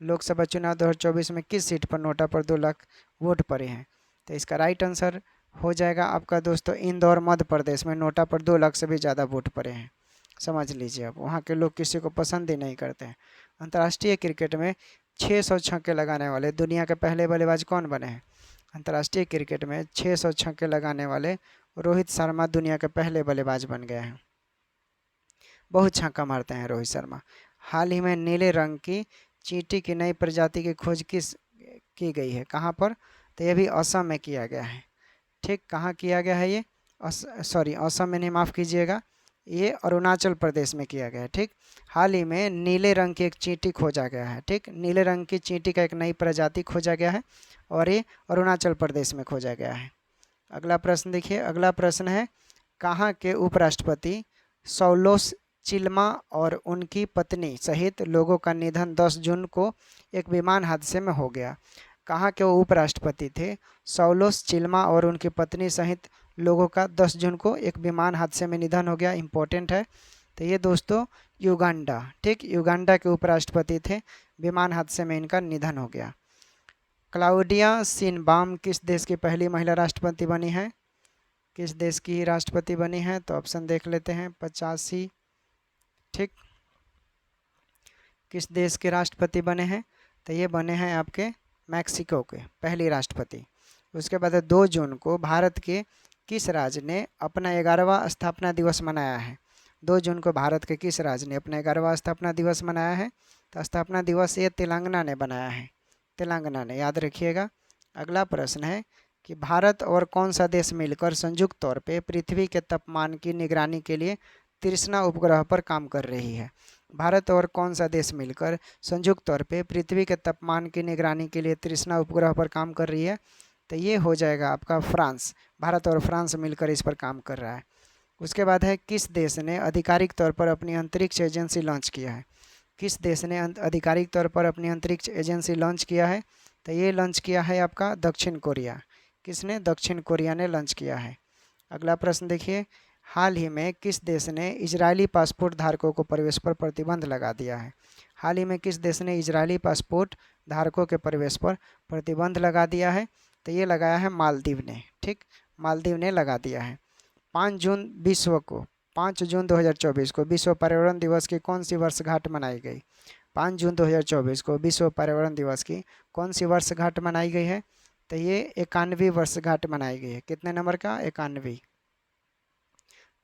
[SPEAKER 1] लोकसभा चुनाव 2024 में किस सीट पर नोटा पर 2 लाख वोट पड़े हैं? तो इसका राइट आंसर हो जाएगा आपका दोस्तों इंदौर मध्य प्रदेश में। नोटा पर 2 लाख से भी ज़्यादा वोट पड़े हैं, समझ लीजिए। अब वहाँ के लोग किसी को पसंद ही नहीं करते हैं। अंतर्राष्ट्रीय क्रिकेट में 600 छक्के लगाने वाले दुनिया के पहले बल्लेबाज कौन बने हैं? अंतर्राष्ट्रीय क्रिकेट में 600 छक्के लगाने वाले रोहित शर्मा दुनिया के पहले बल्लेबाज बन गए हैं। बहुत छक्का मारते हैं रोहित शर्मा। हाल ही में नीले रंग की चींटी की नई प्रजाति की खोज की गई है, कहाँ पर? तो ये भी असम में किया गया है। ठीक, कहाँ किया गया है ये? सॉरी, असम में नहीं, माफ़ कीजिएगा, ये अरुणाचल प्रदेश में किया गया है। ठीक, हाल ही में नीले रंग की एक चींटी खोजा गया है। ठीक, नीले रंग की चींटी का एक नई प्रजाति खोजा गया है और ये अरुणाचल प्रदेश में खोजा गया है। अगला प्रश्न देखिए, अगला प्रश्न है कहाँ के उपराष्ट्रपति सौलोस चिल्मा और उनकी पत्नी सहित लोगों का निधन 10 जून को एक विमान हादसे में हो गया? कहाँ के वो उपराष्ट्रपति थे? सौलोस चिल्मा और उनकी पत्नी सहित लोगों का 10 जून को एक विमान हादसे में निधन हो गया। इंपॉर्टेंट है। तो ये दोस्तों युगांडा, ठीक, युगांडा के उपराष्ट्रपति थे, विमान हादसे में इनका निधन हो गया। क्लाउडिया शिनबाम किस देश की पहली महिला राष्ट्रपति बनी है? किस देश की राष्ट्रपति बनी है? तो ऑप्शन देख लेते हैं, 85। ठीक, किस देश के राष्ट्रपति बने हैं? तो ये बने हैं आपके मैक्सिको के पहली राष्ट्रपति। उसके बाद 2 जून को भारत के किस राज्य ने अपना 11वां स्थापना दिवस मनाया है? 2 जून को भारत के किस राज्य ने अपना 11वां स्थापना दिवस मनाया है? तो स्थापना दिवस ये तेलंगाना ने बनाया है, तेलंगाना ने, याद रखिएगा। अगला प्रश्न है कि भारत और कौन सा देश मिलकर संयुक्त तौर पे पृथ्वी के तापमान की निगरानी के लिए तृष्णा उपग्रह पर काम कर रही है? भारत और कौन सा देश मिलकर संयुक्त तौर पे पृथ्वी के तापमान की निगरानी के लिए तृष्णा उपग्रह पर काम कर रही है? तो ये हो जाएगा आपका फ्रांस। भारत और फ्रांस मिलकर इस पर काम कर रहा है। उसके बाद है किस देश ने आधिकारिक तौर पर अपनी अंतरिक्ष एजेंसी लॉन्च किया है? किस देश ने आधिकारिक तौर पर अपनी अंतरिक्ष एजेंसी लॉन्च किया है? तो ये लॉन्च किया है आपका दक्षिण कोरिया। किसने? दक्षिण कोरिया ने लॉन्च किया है। अगला प्रश्न देखिए, हाल ही में किस देश ने इजरायली पासपोर्ट धारकों को प्रवेश पर प्रतिबंध लगा दिया है? हाल ही में किस देश ने इजरायली पासपोर्ट धारकों के प्रवेश पर प्रतिबंध लगा दिया है? तो ये लगाया है मालदीव ने। ठीक, मालदीव ने लगा दिया है। 5 जून 2024 को विश्व पर्यावरण दिवस की कौन सी वर्षगांठ मनाई गई? 5 जून 2024 को विश्व पर्यावरण दिवस की कौन सी वर्षगांठ मनाई गई है? तो ये 91वीं वर्षगांठ मनाई गई है। कितने नंबर का? 91।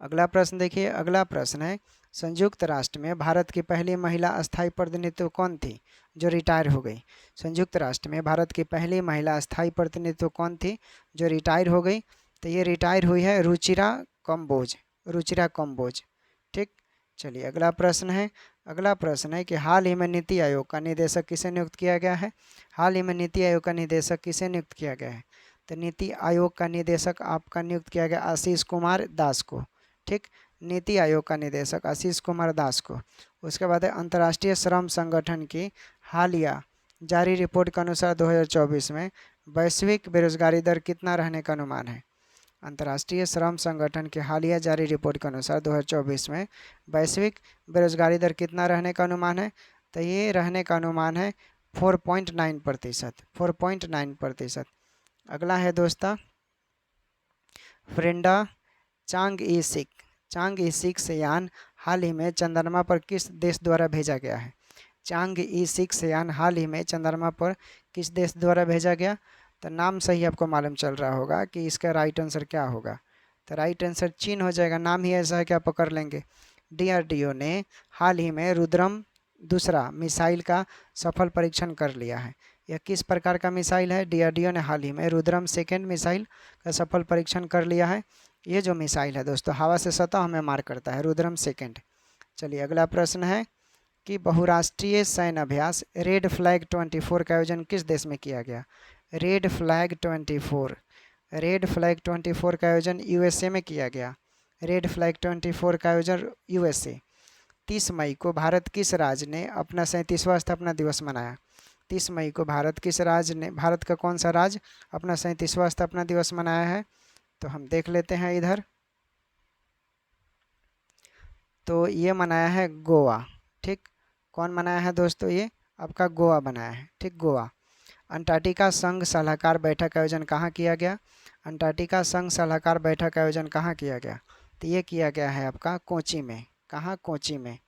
[SPEAKER 1] अगला प्रश्न देखिए, अगला प्रश्न है संयुक्त राष्ट्र में भारत की पहली महिला अस्थायी प्रतिनिधित्व कौन थी जो रिटायर हो गई? संयुक्त राष्ट्र में भारत की पहली महिला अस्थायी प्रतिनिधित्व कौन थी जो रिटायर हो गई? तो ये रिटायर हुई है रुचिरा कंबोज, रुचिरा कंबोज। ठीक, चलिए अगला प्रश्न है, अगला प्रश्न है कि हाल ही में नीति आयोग का निदेशक किसे नियुक्त किया गया है? हाल ही में नीति आयोग का निदेशक किसे नियुक्त किया गया है? तो नीति आयोग का निदेशक आपका नियुक्त किया गया आशीष कुमार दास को। ठीक, नीति आयोग का निदेशक आशीष कुमार दास को। उसके बाद है अंतर्राष्ट्रीय श्रम संगठन की हालिया जारी रिपोर्ट के अनुसार 2024 में वैश्विक बेरोजगारी दर कितना रहने का अनुमान है? अंतर्राष्ट्रीय श्रम संगठन की हालिया जारी रिपोर्ट के अनुसार 2024 में वैश्विक बेरोजगारी दर कितना रहने का अनुमान है? तो ये रहने का अनुमान है 4.9%, 4.9%। अगला है दोस्तों फ्रेंडा चांग ई 6 यान हाल ही में चंद्रमा पर किस देश द्वारा भेजा गया है? चांग ई 6 यान हाल ही में चंद्रमा पर किस देश द्वारा भेजा गया? तो नाम सही आपको मालूम चल रहा होगा कि इसका राइट आंसर क्या होगा। तो राइट आंसर चीन हो जाएगा। नाम ही ऐसा है कि आप पकड़ लेंगे। DRDO ने हाल ही में रुद्रम दूसरा मिसाइल का सफल परीक्षण कर लिया है। यह किस प्रकार का मिसाइल है? DRDO ने हाल ही में रुद्रम सेकेंड मिसाइल का सफल परीक्षण कर लिया है। ये जो मिसाइल है दोस्तों हवा से सतह में मार करता है, रुद्रम सेकेंड। चलिए अगला प्रश्न है कि बहुराष्ट्रीय सैन्य अभ्यास रेड फ्लैग 24 का आयोजन किस देश में किया गया? रेड फ्लैग 24, रेड फ्लैग 24 का आयोजन USA में किया गया। रेड फ्लैग 24 का आयोजन USA। 30 मई को भारत किस राज्य ने अपना 37वां स्थापना दिवस मनाया? 30 मई को भारत किस राज्य ने, भारत का कौन सा राज्य अपना 37वां स्थापना दिवस मनाया है? तो हम देख लेते हैं इधर। तो ये मनाया है गोवा। ठीक, कौन मनाया है दोस्तों? ये आपका गोवा बनाया है। ठीक, गोवा। अंटार्कटिका संघ सलाहकार बैठक का आयोजन कहाँ किया गया? अंटार्कटिका संघ सलाहकार बैठक का आयोजन कहाँ किया गया? तो ये किया गया है आपका कोची में। कहाँ? कोची में।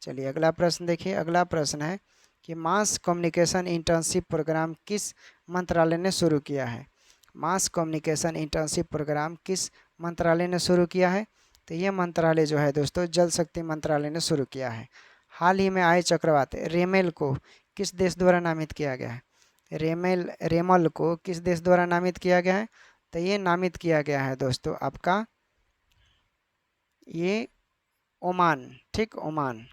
[SPEAKER 1] चलिए अगला प्रश्न देखिए। अगला प्रश्न है कि मास कम्युनिकेशन इंटर्नशिप प्रोग्राम किस मंत्रालय ने शुरू किया है? मास कम्युनिकेशन इंटर्नशिप प्रोग्राम किस मंत्रालय ने शुरू किया है? तो ये मंत्रालय जो है दोस्तों जल शक्ति मंत्रालय ने शुरू किया है। हाल ही में आए चक्रवात रेमेल को किस देश द्वारा नामित किया गया है? रेमल को किस देश द्वारा नामित किया गया है? तो ये नामित किया गया है दोस्तों आपका ये ओमान। ठीक, ओमान।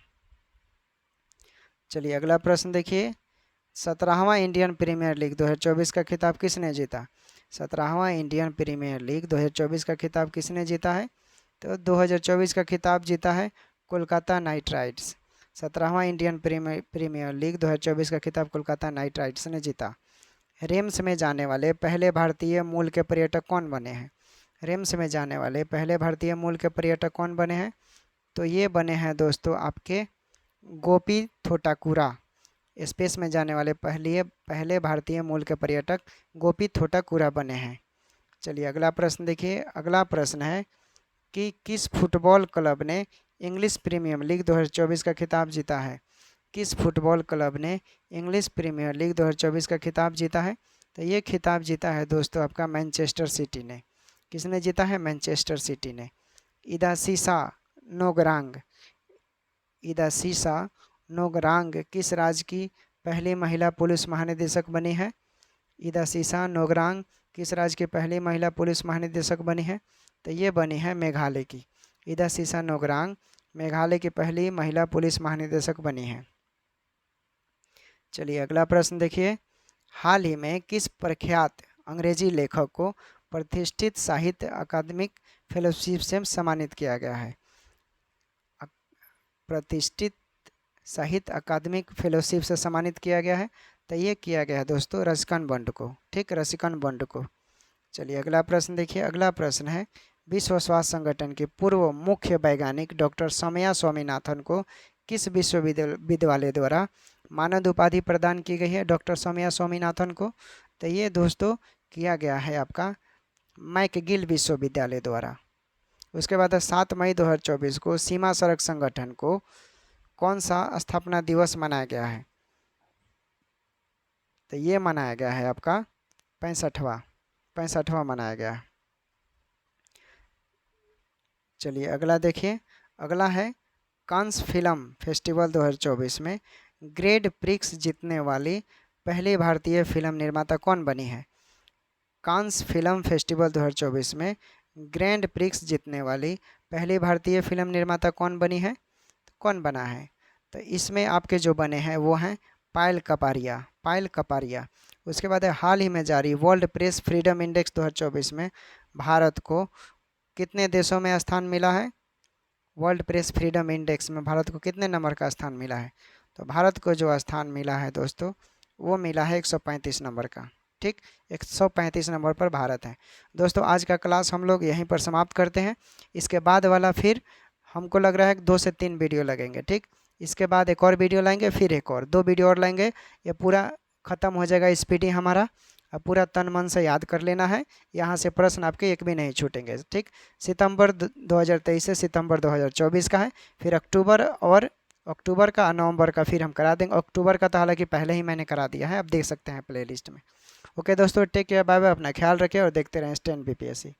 [SPEAKER 1] चलिए अगला प्रश्न देखिए। 17वां इंडियन प्रीमियर लीग 2024 का खिताब किसने जीता? 17वां इंडियन प्रीमियर लीग 2024 का खिताब किसने जीता है? तो 2024 का खिताब जीता है कोलकाता नाइट राइडर्स। 17वां इंडियन प्रीमियर लीग 2024 का खिताब कोलकाता नाइट राइडर्स ने जीता। रेम्स में जाने वाले पहले भारतीय मूल के पर्यटक कौन बने हैं? रेम्स में जाने वाले पहले भारतीय मूल के पर्यटक कौन बने हैं? तो ये बने हैं दोस्तों आपके गोपी थोटाकुरा। स्पेस में जाने वाले पहले भारतीय मूल के पर्यटक गोपी थोटाकुरा बने हैं। चलिए अगला प्रश्न देखिए। अगला प्रश्न है कि किस फुटबॉल क्लब ने इंग्लिश प्रीमियर लीग 2024 का खिताब जीता है? किस फुटबॉल क्लब ने इंग्लिश प्रीमियर लीग 2024 का खिताब जीता है? तो ये खिताब जीता है दोस्तों आपका मैनचेस्टर सिटी ने। किसने जीता है? मैनचेस्टर सिटी ने। इदासीसा नोगरांग किस राज्य की पहली महिला पुलिस महानिदेशक बनी है? इदासीसा नोगरांग किस राज्य की पहली महिला पुलिस महानिदेशक बनी है? तो ये बनी है मेघालय की। इदासीसा नोगरांग मेघालय की पहली महिला पुलिस महानिदेशक बनी है। चलिए अगला प्रश्न देखिए। हाल ही में किस प्रख्यात अंग्रेजी लेखक को प्रतिष्ठित साहित्य अकादमिक फेलोशिप से सम्मानित किया गया है? प्रतिष्ठित साहित्य अकादमिक फेलोशिप से सम्मानित किया गया है। तो ये किया गया है दोस्तों रसिकन बंड को। ठीक, रसिकन बंड को। चलिए अगला प्रश्न देखिए। अगला प्रश्न है विश्व स्वास्थ्य संगठन के पूर्व मुख्य वैज्ञानिक डॉक्टर सौम्या स्वामीनाथन को किस विश्वविद्यालय द्वारा मानद उपाधि प्रदान की गई है? डॉक्टर सौम्या स्वामीनाथन को तो ये दोस्तों किया गया है आपका मैकगिल विश्वविद्यालय द्वारा। उसके बाद 7 मई 2024 को सीमा सड़क संगठन को कौन सा स्थापना दिवस मनाया गया है? तो ये मनाया गया है आपका 65वां मनाया गया। चलिए अगला देखिए। अगला है कांस फिल्म फेस्टिवल 2024 में ग्रैंड प्रिक्स जीतने वाली पहली भारतीय फिल्म निर्माता कौन बनी है? कांस फिल्म फेस्टिवल 2024 में ग्रैंड प्रिक्स जीतने वाली पहली भारतीय फिल्म निर्माता कौन बनी है? कौन बना है? तो इसमें आपके जो बने हैं वो हैं पायल कपारिया। उसके बाद हाल ही में जारी वर्ल्ड प्रेस फ्रीडम इंडेक्स 2024 में भारत को कितने देशों में स्थान मिला है? वर्ल्ड प्रेस फ्रीडम इंडेक्स में भारत को कितने नंबर का स्थान मिला है? तो भारत को जो स्थान मिला है दोस्तों वो मिला है 135 नंबर का। ठीक, 135 नंबर पर भारत है। दोस्तों आज का क्लास हम लोग यहीं पर समाप्त करते हैं। इसके बाद वाला फिर हमको लग रहा है 2 से 3 वीडियो लगेंगे। ठीक, इसके बाद एक और वीडियो लाएंगे, फिर एक और 2 वीडियो और लाएंगे। ये पूरा ख़त्म हो जाएगा स्पीडी हमारा। अब पूरा तन मन से याद कर लेना है। यहाँ से प्रश्न आपके एक भी नहीं छूटेंगे। ठीक, सितंबर 2023 से सितंबर 2024 का है। फिर अक्टूबर का नवंबर का फिर हम करा देंगे। अक्टूबर का तो हालांकि पहले ही मैंने करा दिया है, आप देख सकते हैं प्लेलिस्ट में। ओके दोस्तों, टेक केयर, बाय बाय, अपना ख्याल रखें और देखते रहें स्टैंड BPSC।